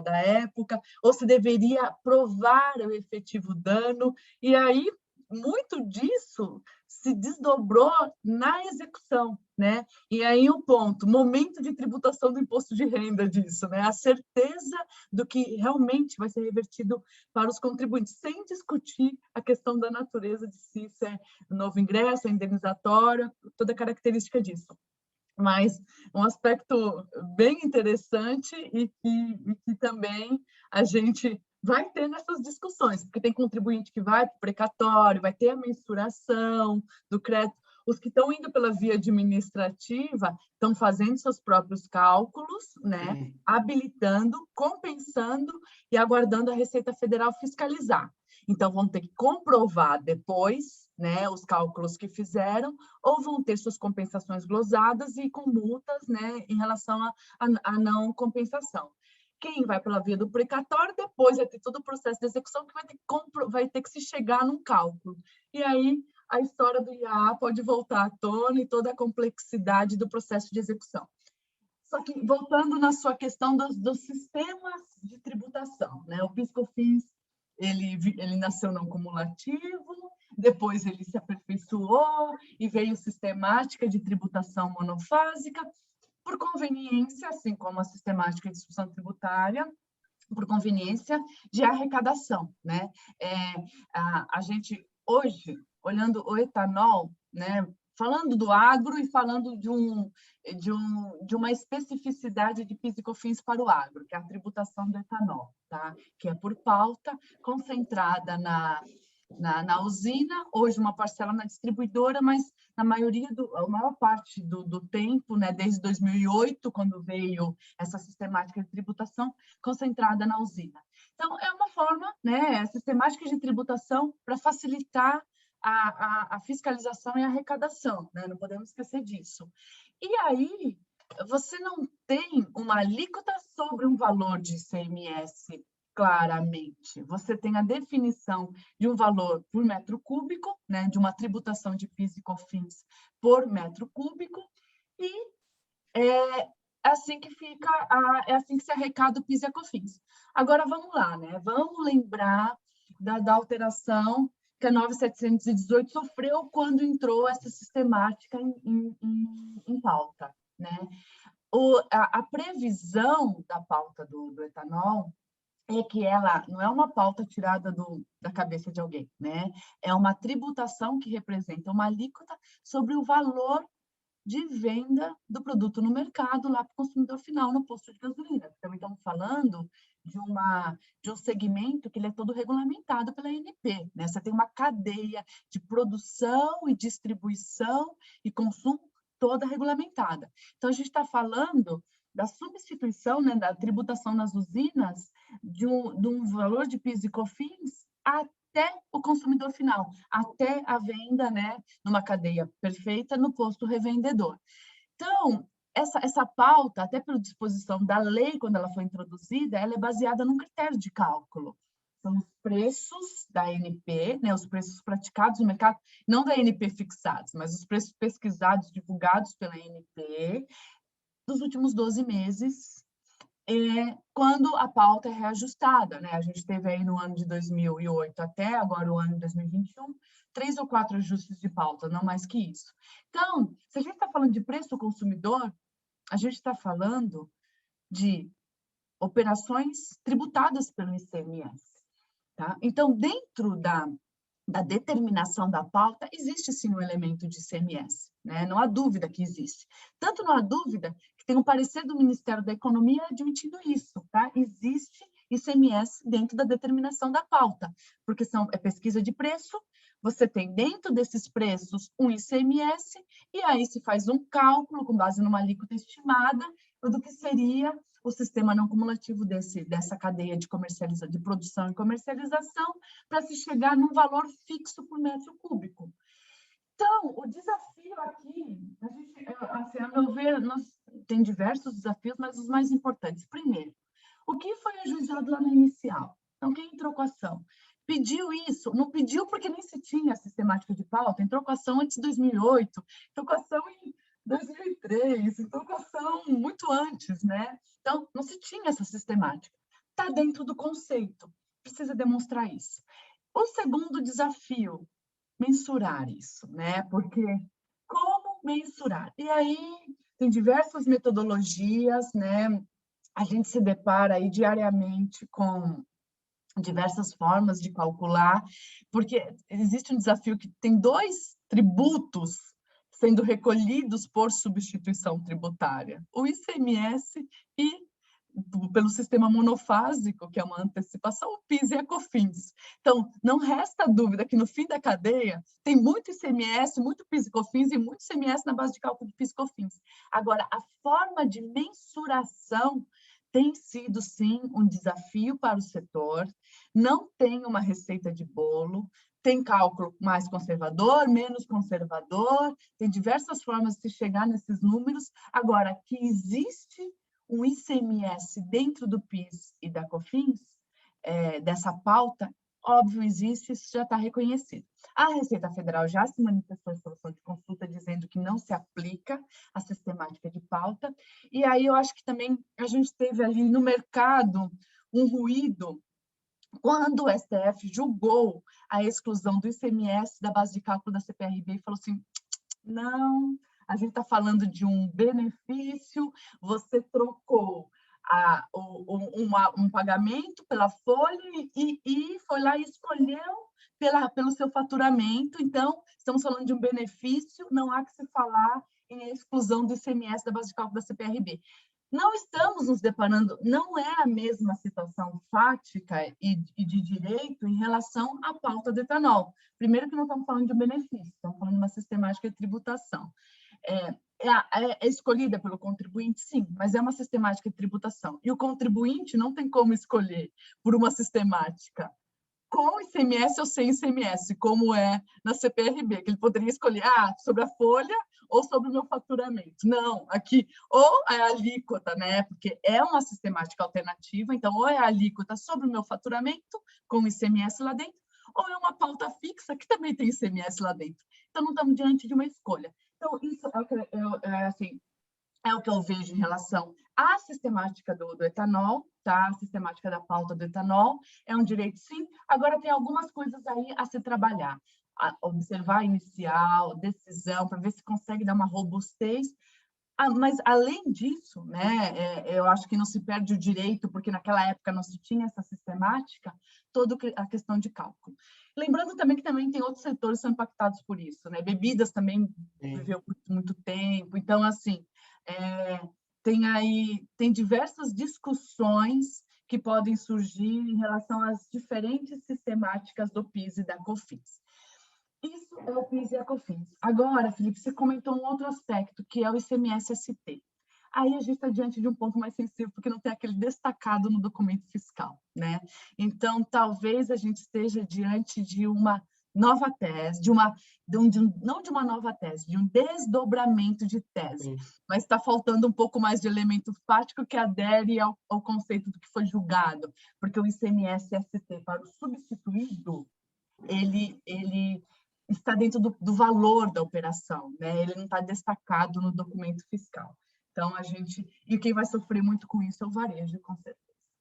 da época, ou se deveria provar o efetivo dano, e aí muito disso se desdobrou na execução, né? E aí o ponto, momento de tributação do imposto de renda disso, né? A certeza do que realmente vai ser revertido para os contribuintes, sem discutir a questão da natureza de se é novo ingresso, é indenizatório, toda a característica disso. Mas um aspecto bem interessante e que também a gente vai ter nessas discussões, porque tem contribuinte que vai para o precatório, vai ter a mensuração do crédito. Os que estão indo pela via administrativa estão fazendo seus próprios cálculos, né? Habilitando, compensando e aguardando a Receita Federal fiscalizar. Então, vão ter que comprovar depois, né, os cálculos que fizeram, ou vão ter suas compensações glosadas e com multas, né, em relação à não compensação. Quem vai pela via do precatório, depois vai ter todo o processo de execução que vai ter que se chegar num cálculo. E aí a história do IAA pode voltar à tona e toda a complexidade do processo de execução. Só que, voltando na sua questão dos sistemas de tributação, né? O PIS/COFINS, ele nasceu não cumulativo, depois ele se aperfeiçoou e veio sistemática de tributação monofásica, por conveniência, assim como a sistemática de distribuição tributária, por conveniência de arrecadação, né? A gente, hoje, olhando o etanol, né? Falando do agro e falando de uma especificidade de PIS e COFINS para o agro, que é a tributação do etanol, tá? Que é por pauta, concentrada na usina, hoje uma parcela na distribuidora, mas a maior parte do tempo, né, desde 2008, quando veio essa sistemática de tributação, concentrada na usina. Então, é uma forma, né, sistemática de tributação para facilitar a fiscalização e a arrecadação, né? Não podemos esquecer disso. E aí, você não tem uma alíquota sobre um valor de ICMS claramente. Você tem a definição de um valor por metro cúbico, né, de uma tributação de PIS e COFINS por metro cúbico, e é assim que se arrecada o PIS e a COFINS. Agora, vamos lá, né? Vamos lembrar da alteração que a 9.718 sofreu quando entrou essa sistemática em pauta, né? A previsão da pauta do etanol é que ela não é uma pauta tirada da cabeça de alguém, né? É uma tributação que representa uma alíquota sobre o valor de venda do produto no mercado, lá para o consumidor final, no posto de gasolina. Também estamos falando de um segmento que ele é todo regulamentado pela ANP, né? Você tem uma cadeia de produção e distribuição e consumo toda regulamentada. Então, a gente está falando da substituição, né, da tributação nas usinas de um valor de PIS e COFINS até o consumidor final, até a venda, né, numa cadeia perfeita no posto revendedor. Então, essa pauta, até pela disposição da lei, quando ela foi introduzida, ela é baseada num critério de cálculo. São os preços da ANP, né, os preços praticados no mercado, não da ANP fixados, mas os preços pesquisados, divulgados pela ANP, dos últimos 12 meses, quando a pauta é reajustada, né? A gente teve aí no ano de 2008 até agora o ano de 2021, 3 ou 4 ajustes de pauta, não mais que isso. Então, se a gente está falando de preço ao consumidor, a gente está falando de operações tributadas pelo ICMS. Tá? Então, dentro da determinação da pauta, existe sim um elemento de ICMS, né? Não há dúvida que existe. Tanto não há dúvida que tem um parecer do Ministério da Economia admitindo isso, tá? Existe ICMS dentro da determinação da pauta, porque é pesquisa de preço, você tem dentro desses preços um ICMS, e aí se faz um cálculo com base numa alíquota estimada do que seria o sistema não cumulativo dessa cadeia de produção e comercialização para se chegar num valor fixo por metro cúbico. Então, o desafio aqui, assim, a meu ver, tem diversos desafios, mas os mais importantes. Primeiro, o que foi ajuizado lá na inicial? Então, quem entrou com a ação? Pediu isso? Não pediu porque nem se tinha sistemática de pauta, entrou com a ação antes de 2008, entrou com a ação em 2003, entrou com a ação muito antes, né? Então, não se tinha essa sistemática. Está dentro do conceito, precisa demonstrar isso. O segundo desafio, mensurar isso, né? Porque como mensurar? E aí tem diversas metodologias, né? A gente se depara aí diariamente com diversas formas de calcular, porque existe um desafio que tem 2 tributos sendo recolhidos por substituição tributária, o ICMS e pelo sistema monofásico, que é uma antecipação, o PIS e a COFINS. Então, não resta dúvida que no fim da cadeia tem muito ICMS, muito PIS e COFINS e muito ICMS na base de cálculo de PIS e COFINS. Agora, a forma de mensuração tem sido, sim, um desafio para o setor, não tem uma receita de bolo, tem cálculo mais conservador, menos conservador, tem diversas formas de se chegar nesses números. Agora, que existe um ICMS dentro do PIS e da COFINS, dessa pauta, óbvio, existe, isso já está reconhecido. A Receita Federal já se manifestou em solução de consulta, dizendo que não se aplica a sistemática de pauta, e aí eu acho que também a gente teve ali no mercado um ruído quando o STF julgou a exclusão do ICMS da base de cálculo da CPRB e falou assim, não, a gente está falando de um benefício, você trocou um pagamento pela folha e foi lá e escolheu pelo seu faturamento. Então, estamos falando de um benefício, não há que se falar em exclusão do ICMS da base de cálculo da CPRB. Não estamos nos deparando, não é a mesma situação fática e de direito em relação à pauta do etanol. Primeiro que não estamos falando de um benefício, estamos falando de uma sistemática de tributação. É escolhida pelo contribuinte, sim, mas é uma sistemática de tributação. E o contribuinte não tem como escolher por uma sistemática com ICMS ou sem ICMS, como é na CPRB, que ele poderia escolher sobre a folha ou sobre o meu faturamento. Não, aqui, ou é a alíquota, né? Porque é uma sistemática alternativa, então, ou é a alíquota sobre o meu faturamento, com ICMS lá dentro, ou é uma pauta fixa, que também tem ICMS lá dentro. Então, não estamos diante de uma escolha. Então, isso é o que eu vejo em relação à sistemática do etanol, tá? A sistemática da pauta do etanol é um direito, sim. Agora, tem algumas coisas aí a se trabalhar. Observar a inicial, decisão, para ver se consegue dar uma robustez. Mas, além disso, né, eu acho que não se perde o direito, porque naquela época não se tinha essa sistemática, toda a questão de cálculo. Lembrando também que também tem outros setores que são impactados por isso, né? Bebidas também viveu muito tempo. Então, assim, tem diversas discussões que podem surgir em relação às diferentes sistemáticas do PIS e da COFINS. Isso é o PIS e a COFINS. Agora, Felipe, você comentou um outro aspecto, que é o ICMS-ST. Aí a gente está diante de um ponto mais sensível, porque não tem aquele destacado no documento fiscal, né? Então, talvez a gente esteja diante de uma nova tese, não de uma nova tese, de um desdobramento de tese. Sim. Mas está faltando um pouco mais de elemento fático que adere ao conceito do que foi julgado, porque o ICMS-ST para o substituído, ele está dentro do valor da operação, né? Ele não está destacado no documento fiscal. Então, e quem vai sofrer muito com isso é o varejo, com certeza.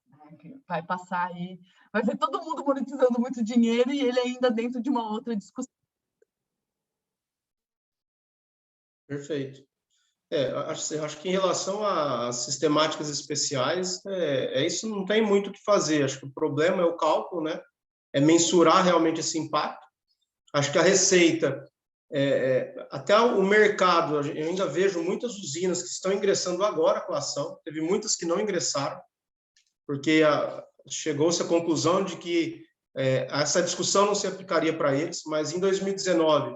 Né? Que vai passar aí, vai ver todo mundo monetizando muito dinheiro e ele ainda dentro de uma outra discussão. Perfeito. Acho que em relação às sistemáticas especiais, isso não tem muito o que fazer. Acho que o problema é o cálculo, né? É mensurar realmente esse impacto. Acho que a receita, até o mercado, eu ainda vejo muitas usinas que estão ingressando agora com a ação, teve muitas que não ingressaram, porque chegou-se à conclusão de que essa discussão não se aplicaria para eles, mas em 2019,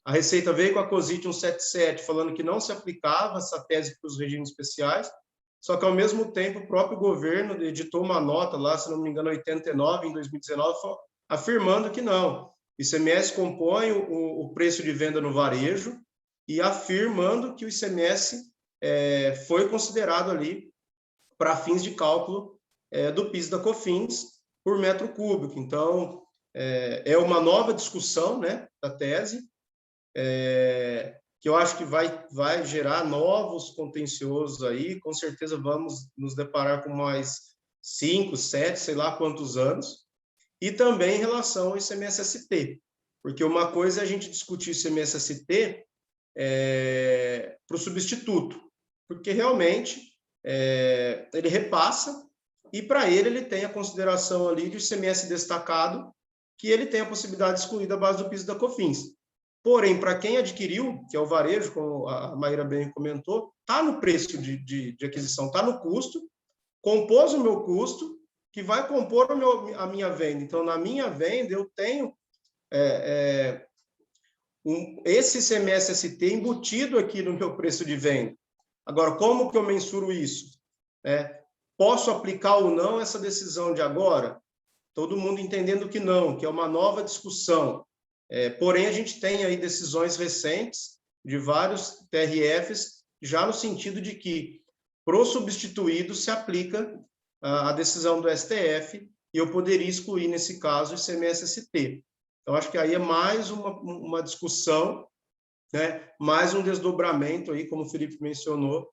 a Receita veio com a COSIT 177, falando que não se aplicava essa tese para os regimes especiais, só que, ao mesmo tempo, o próprio governo editou uma nota lá, se não me engano, 89, em 2019, afirmando que não. O ICMS compõe o preço de venda no varejo e afirmando que o ICMS foi considerado ali para fins de cálculo do PIS da COFINS por metro cúbico. Então, é uma nova discussão, né, da tese, que eu acho que vai gerar novos contenciosos aí, com certeza vamos nos deparar com mais 5, 7, sei lá quantos anos, e também em relação ao ICMS-ST, porque uma coisa é a gente discutir ICMS-ST para o substituto, porque realmente ele repassa e para ele tem a consideração ali de ICMS destacado, que ele tem a possibilidade de excluir da base do PIS da COFINS. Porém, para quem adquiriu, que é o varejo, como a Maíra bem comentou, está no preço de aquisição, está no custo, compôs o meu custo, que vai compor a minha venda. Então, na minha venda, eu tenho esse ICMS-ST embutido aqui no meu preço de venda. Agora, como que eu mensuro isso? Posso aplicar ou não essa decisão de agora? Todo mundo entendendo que não, que é uma nova discussão. Porém, a gente tem aí decisões recentes de vários TRFs, já no sentido de que, para o substituído, se aplica a decisão do STF e eu poderia excluir, nesse caso, o ICMS-ST. Então, acho que aí é mais uma discussão, né? Mais um desdobramento, aí, como o Felipe mencionou,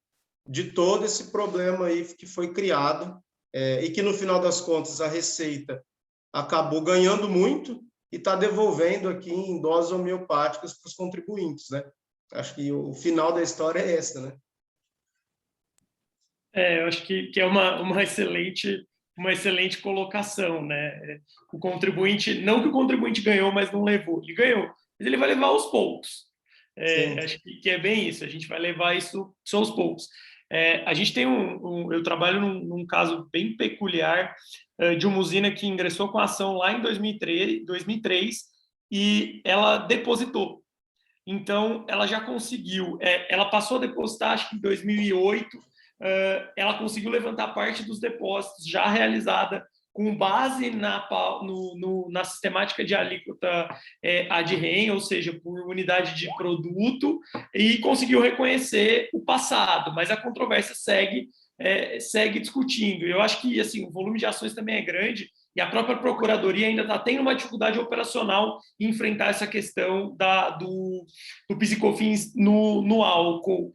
de todo esse problema aí que foi criado e que, no final das contas, a Receita acabou ganhando muito e está devolvendo aqui em doses homeopáticas para os contribuintes, né? Acho que o final da história é essa, né? Eu acho que é uma excelente colocação, né? O contribuinte, não que o contribuinte ganhou, mas não levou, ele ganhou, mas ele vai levar aos poucos. Acho que é bem isso, a gente vai levar isso só aos poucos. A gente tem eu trabalho num caso bem peculiar de uma usina que ingressou com a ação lá em 2003 e ela depositou. Então, ela já conseguiu, ela passou a depositar, acho que em 2008, ela conseguiu levantar parte dos depósitos já realizada com base na sistemática de alíquota ad rem, ou seja, por unidade de produto, e conseguiu reconhecer o passado, mas a controvérsia segue discutindo. Eu acho que assim, o volume de ações também é grande, e a própria Procuradoria ainda está tendo uma dificuldade operacional em enfrentar essa questão do PIS e COFINS no álcool.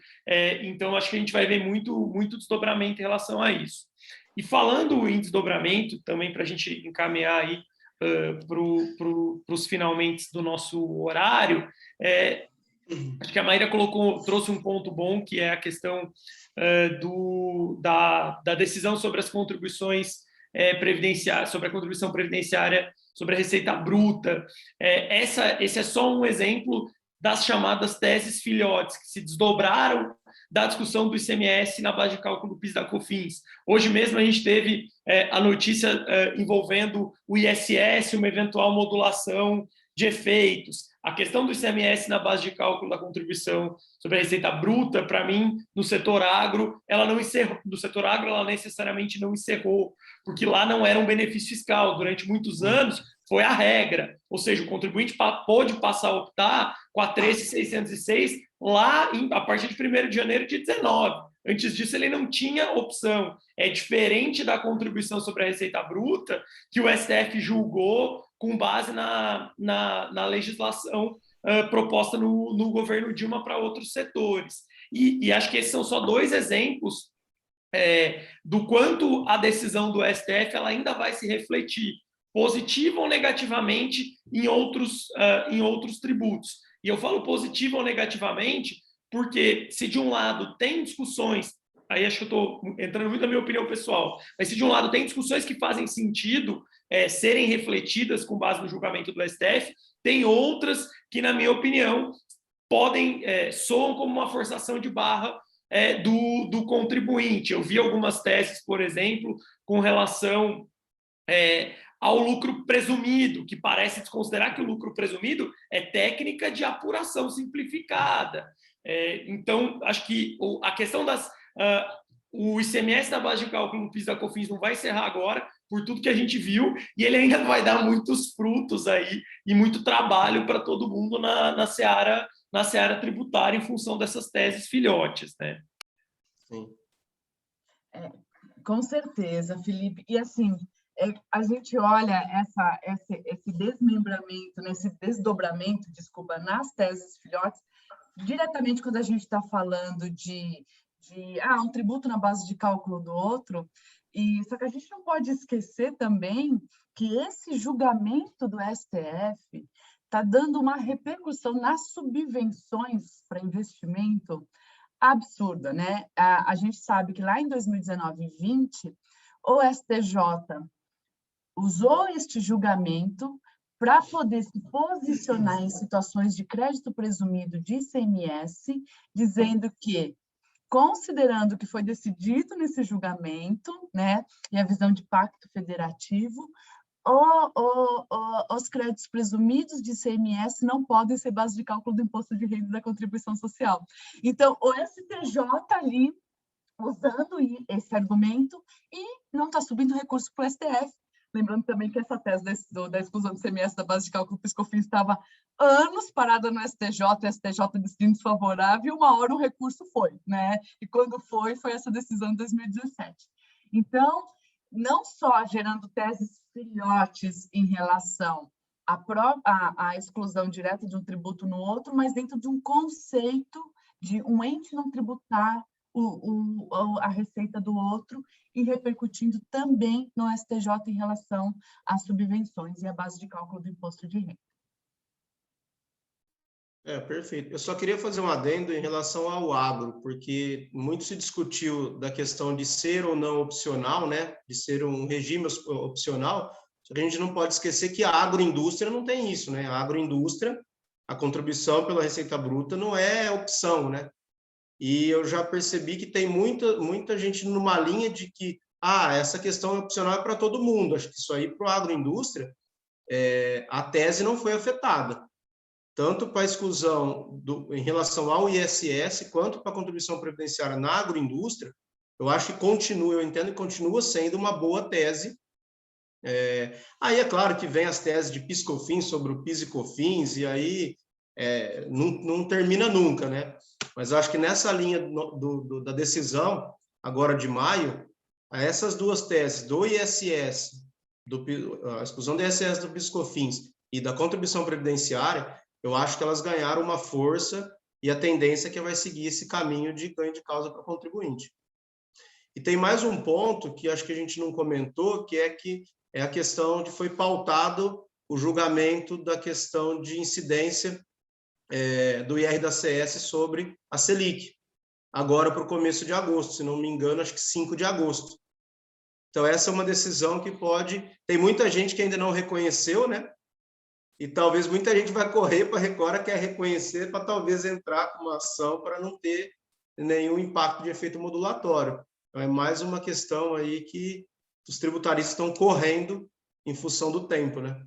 Então, acho que a gente vai ver muito desdobramento em relação a isso. E falando em desdobramento, também para a gente encaminhar aí para os finalmente do nosso horário, acho que a Maíra trouxe um ponto bom, que é a questão da decisão sobre as contribuições previdenciárias, sobre a contribuição previdenciária, sobre a receita bruta. Esse é só um exemplo das chamadas teses filhotes, que se desdobraram da discussão do ICMS na base de cálculo do PIS da COFINS. Hoje mesmo a gente teve a notícia envolvendo o ISS, uma eventual modulação de efeitos. A questão do ICMS na base de cálculo da contribuição sobre a receita bruta, para mim, no setor agro, ela não encerrou. Do setor agro, ela necessariamente não encerrou, porque lá não era um benefício fiscal. Durante muitos anos, foi a regra. Ou seja, o contribuinte pôde passar a optar com a 13.606 lá a partir de 1º de janeiro de 2019. Antes disso, ele não tinha opção. É diferente da contribuição sobre a receita bruta, que o STF julgou com base na legislação proposta no governo Dilma para outros setores. E acho que esses são só 2 exemplos do quanto a decisão do STF ela ainda vai se refletir positivo ou negativamente em outros tributos. E eu falo positivo ou negativamente porque se de um lado tem discussões, aí acho que eu estou entrando muito na minha opinião pessoal, mas se de um lado tem discussões que fazem sentido serem refletidas com base no julgamento do STF, tem outras que, na minha opinião, soam como uma forçação de barra do contribuinte. Eu vi algumas teses, por exemplo, com relação ao lucro presumido, que parece desconsiderar que o lucro presumido é técnica de apuração simplificada. Então, acho que a questão o ICMS da base de cálculo no PIS da COFINS não vai encerrar agora, por tudo que a gente viu, e ele ainda vai dar muitos frutos aí e muito trabalho para todo mundo na seara tributária em função dessas teses filhotes, né? Sim. Com certeza, Felipe. E assim, a gente olha esse desmembramento, né, esse desdobramento, desculpa, nas teses filhotes, diretamente quando a gente está falando de um tributo na base de cálculo do outro, só que a gente não pode esquecer também que esse julgamento do STF está dando uma repercussão nas subvenções para investimento absurda, né? A gente sabe que lá em 2019 e 2020, o STJ usou este julgamento para poder se posicionar em situações de crédito presumido de ICMS, dizendo que, considerando o que foi decidido nesse julgamento, né, e a visão de pacto federativo, os créditos presumidos de ICMS não podem ser base de cálculo do imposto de renda e da contribuição social. Então, o STJ ali, usando esse argumento, e não está subindo recurso para o STF. Lembrando também que essa tese da exclusão do ICMS da base de cálculo do PIS/COFINS estava anos parada no STJ, o STJ decidindo desfavorável, e uma hora o recurso foi, né? E quando foi essa decisão de 2017. Então, não só gerando teses filhotes em relação à exclusão direta de um tributo no outro, mas dentro de um conceito de um ente não tributar a receita do outro e repercutindo também no STJ em relação às subvenções e à base de cálculo do imposto de renda. Perfeito. Eu só queria fazer um adendo em relação ao agro, porque muito se discutiu da questão de ser ou não opcional, né? De ser um regime opcional, só que a gente não pode esquecer que a agroindústria não tem isso, né? A agroindústria, a contribuição pela receita bruta não é opção, né? E eu já percebi que tem muita gente numa linha de que essa questão opcional é para todo mundo. Acho que isso aí, para a agroindústria, a tese não foi afetada. Tanto para a exclusão em relação ao ISS, quanto para a contribuição previdenciária na agroindústria, eu acho que eu entendo que continua sendo uma boa tese. Aí é claro que vem as teses de PIS/COFINS sobre o PIS e COFINS, e aí não termina nunca, né? Mas eu acho que nessa linha da decisão, agora de maio, essas duas teses do ISS, a exclusão do ISS do PIS/COFINS e da contribuição previdenciária, eu acho que elas ganharam uma força e a tendência é que vai seguir esse caminho de ganho de causa para o contribuinte. E tem mais um ponto que acho que a gente não comentou, que é a questão de foi pautado o julgamento da questão de incidência do IR da CS sobre a Selic, agora para o começo de agosto, se não me engano, acho que 5 de agosto. Então, essa é uma decisão que tem muita gente que ainda não reconheceu, né? E talvez muita gente vai correr para a Record, quer reconhecer, para talvez entrar com uma ação para não ter nenhum impacto de efeito modulatório. Então, é mais uma questão aí que os tributaristas estão correndo em função do tempo, né?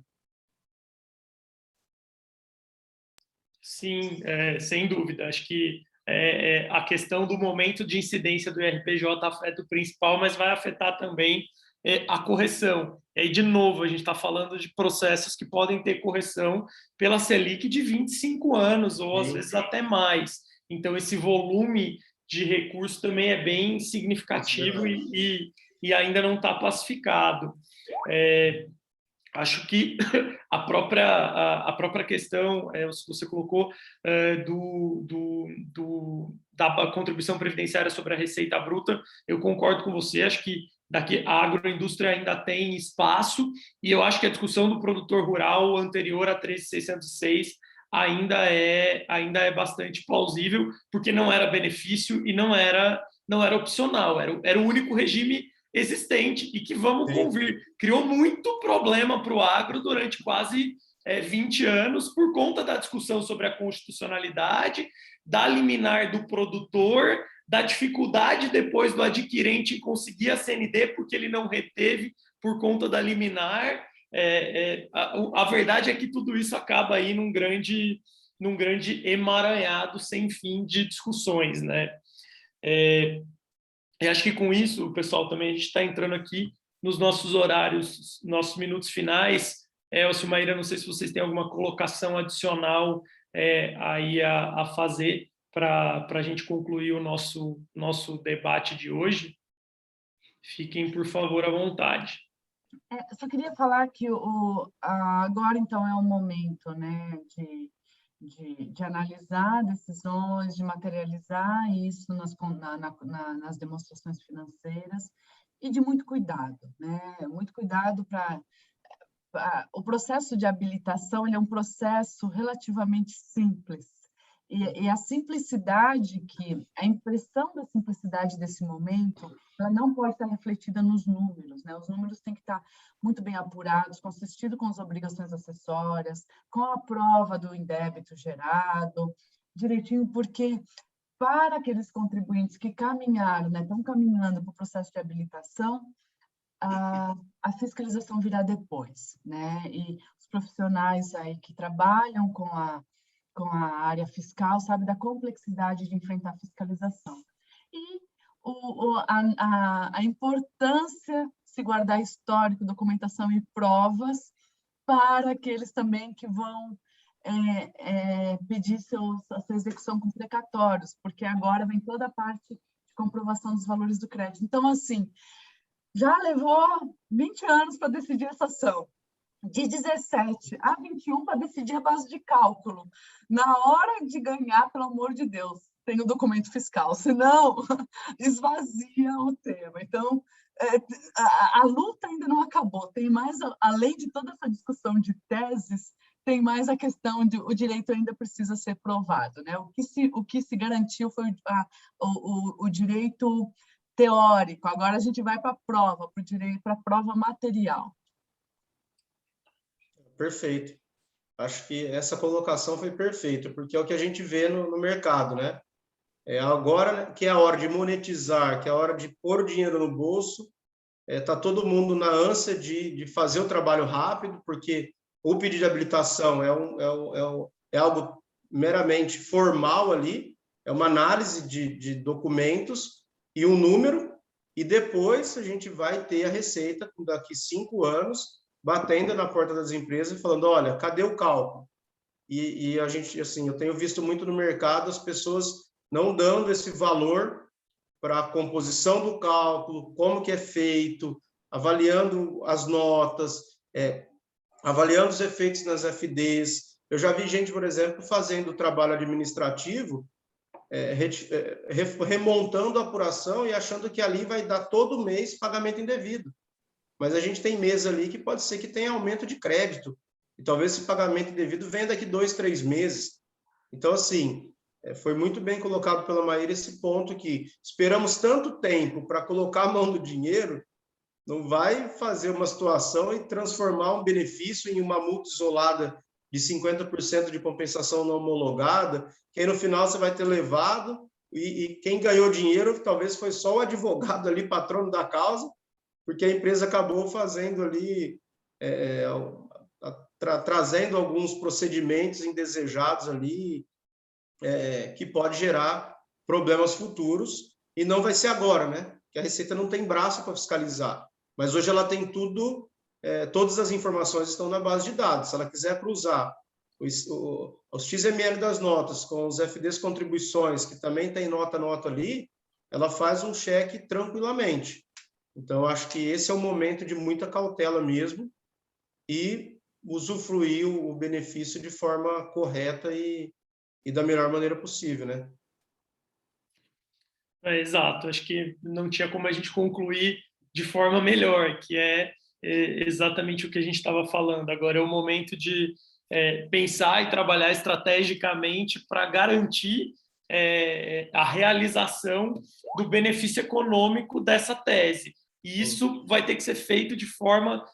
Sim, sem dúvida. Acho que a questão do momento de incidência do IRPJ afeta o principal, mas vai afetar também a correção. E aí, de novo, a gente está falando de processos que podem ter correção pela Selic de 25 anos, ou às vezes até mais. Então, esse volume de recurso também é bem significativo e ainda não está pacificado. acho que a própria questão, você colocou, da contribuição previdenciária sobre a receita bruta, eu concordo com você, acho que daqui a agroindústria ainda tem espaço, e eu acho que a discussão do produtor rural anterior a 13.606 ainda é bastante plausível, porque não era benefício e não era opcional, era o único regime existente e que, vamos convir, criou muito problema para o agro durante quase 20 anos por conta da discussão sobre a constitucionalidade, da liminar do produtor, da dificuldade depois do adquirente em conseguir a CND porque ele não reteve por conta da liminar. A verdade é que tudo isso acaba aí num grande emaranhado sem fim de discussões, né? E acho que com isso, pessoal, também a gente está entrando aqui nos nossos horários, nossos minutos finais. Elcio, Maíra, não sei se vocês têm alguma colocação adicional aí a fazer para a gente concluir o nosso debate de hoje. Fiquem, por favor, à vontade. Eu só queria falar que agora, então, é o momento, né, de analisar decisões, de materializar isso nas demonstrações financeiras e de muito cuidado, né? Muito cuidado para... O processo de habilitação ele é um processo relativamente simples. E a simplicidade, a impressão da simplicidade desse momento, ela não pode estar refletida nos números, né? Os números têm que estar muito bem apurados, consistido com as obrigações acessórias, com a prova do indébito gerado, direitinho, porque para aqueles contribuintes que caminharam, né, estão caminhando para o processo de habilitação, a fiscalização virá depois, né? E os profissionais aí que trabalham com a área fiscal, sabe, da complexidade de enfrentar a fiscalização. E a importância de se guardar histórico, documentação e provas para aqueles também que vão pedir a sua execução com precatórios, porque agora vem toda a parte de comprovação dos valores do crédito. Então, assim, já levou 20 anos para decidir essa ação. De 17 a 21 para decidir a base de cálculo. Na hora de ganhar, pelo amor de Deus, tem o documento fiscal, senão esvazia o tema. Então, a luta ainda não acabou. Tem mais, além de toda essa discussão de teses, tem mais a questão de o direito ainda precisa ser provado, né? O que se garantiu foi o direito teórico. Agora a gente vai para a prova, para a prova material. Perfeito. Acho que essa colocação foi perfeita, porque é o que a gente vê no mercado, né? Agora que é a hora de monetizar, que é a hora de pôr o dinheiro no bolso, tá todo mundo na ânsia de fazer o trabalho rápido, porque o pedido de habilitação é algo meramente formal ali, é uma análise de documentos e um número, e depois a gente vai ter a receita daqui 5 anos, batendo na porta das empresas e falando, olha, cadê o cálculo? E a gente, assim, eu tenho visto muito no mercado as pessoas não dando esse valor para a composição do cálculo, como que é feito, avaliando as notas, avaliando os efeitos nas FDs. Eu já vi gente, por exemplo, fazendo o trabalho administrativo, remontando a apuração e achando que ali vai dar todo mês pagamento indevido. Mas a gente tem mês ali que pode ser que tenha aumento de crédito, e talvez esse pagamento indevido venha daqui 2, 3 meses. Então, assim, foi muito bem colocado pela Maíra esse ponto que esperamos tanto tempo para colocar a mão do dinheiro, não vai fazer uma situação e transformar um benefício em uma multa isolada de 50% de compensação não homologada, que aí no final você vai ter levado, e quem ganhou dinheiro talvez foi só o advogado ali, patrono da causa, porque a empresa acabou fazendo ali, trazendo alguns procedimentos indesejados ali, que pode gerar problemas futuros, e não vai ser agora, né? Que a Receita não tem braço para fiscalizar, mas hoje ela tem tudo, todas as informações estão na base de dados. Se ela quiser cruzar os XML das notas com os FDs contribuições, que também tem nota ali, ela faz um cheque tranquilamente. Então, acho que esse é um momento de muita cautela mesmo, e usufruir o benefício de forma correta e da melhor maneira possível, né? Exato, acho que não tinha como a gente concluir de forma melhor, que é exatamente o que a gente estava falando. Agora é o momento de pensar e trabalhar estrategicamente para garantir a realização do benefício econômico dessa tese. E isso vai ter que ser feito de forma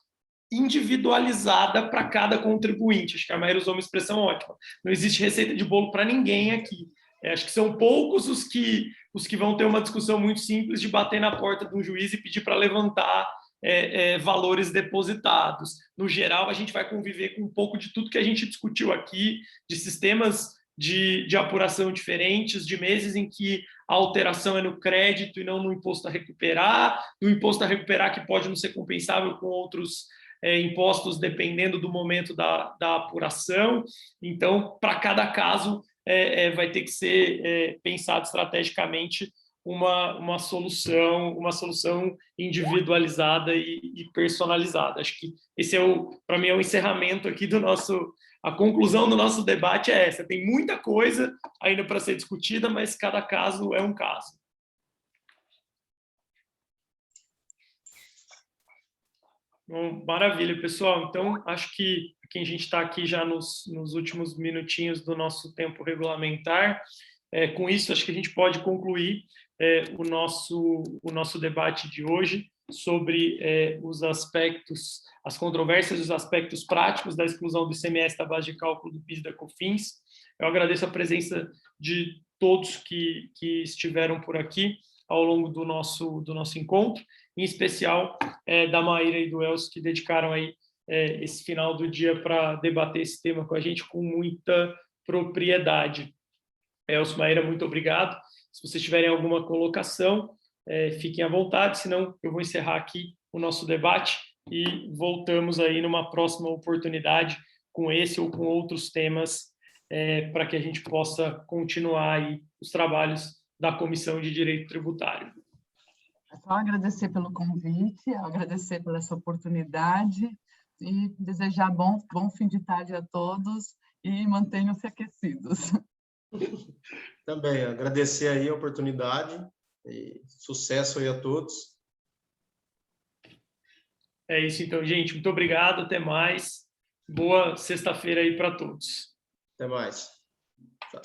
individualizada para cada contribuinte. Acho que a Maíra usou uma expressão ótima. Não existe receita de bolo para ninguém aqui. Acho que são poucos os que vão ter uma discussão muito simples de bater na porta de um juiz e pedir para levantar valores depositados. No geral, a gente vai conviver com um pouco de tudo que a gente discutiu aqui, de sistemas de apuração diferentes, de meses em que a alteração é no crédito e não no imposto a recuperar, do imposto a recuperar que pode não ser compensável com outros impostos dependendo do momento da apuração. Então, para cada caso, vai ter que ser pensado estrategicamente uma solução individualizada e personalizada. Acho que esse para mim, é o encerramento aqui do nosso. A conclusão do nosso debate é essa. Tem muita coisa ainda para ser discutida, mas cada caso é um caso. Bom, maravilha, pessoal. Então, acho que a gente está aqui já nos últimos minutinhos do nosso tempo regulamentar. Com isso, acho que a gente pode concluir o nosso debate de hoje sobre os aspectos, as controvérsias e os aspectos práticos da exclusão do ICMS da base de cálculo do PIS e da COFINS. Eu agradeço a presença de todos que estiveram por aqui ao longo do nosso encontro, em especial da Maíra e do Elcio, que dedicaram aí esse final do dia para debater esse tema com a gente com muita propriedade. Elcio, Maíra, muito obrigado. Se vocês tiverem alguma colocação, fiquem à vontade, senão eu vou encerrar aqui o nosso debate e voltamos aí numa próxima oportunidade com esse ou com outros temas para que a gente possa continuar aí os trabalhos da Comissão de Direito Tributário. É só agradecer pelo convite, agradecer por essa oportunidade e desejar bom fim de tarde a todos e mantenham-se aquecidos. Também agradecer aí a oportunidade e sucesso aí a todos. É isso então, gente. Muito obrigado, até mais. Boa sexta-feira aí para todos. Até mais. Tchau.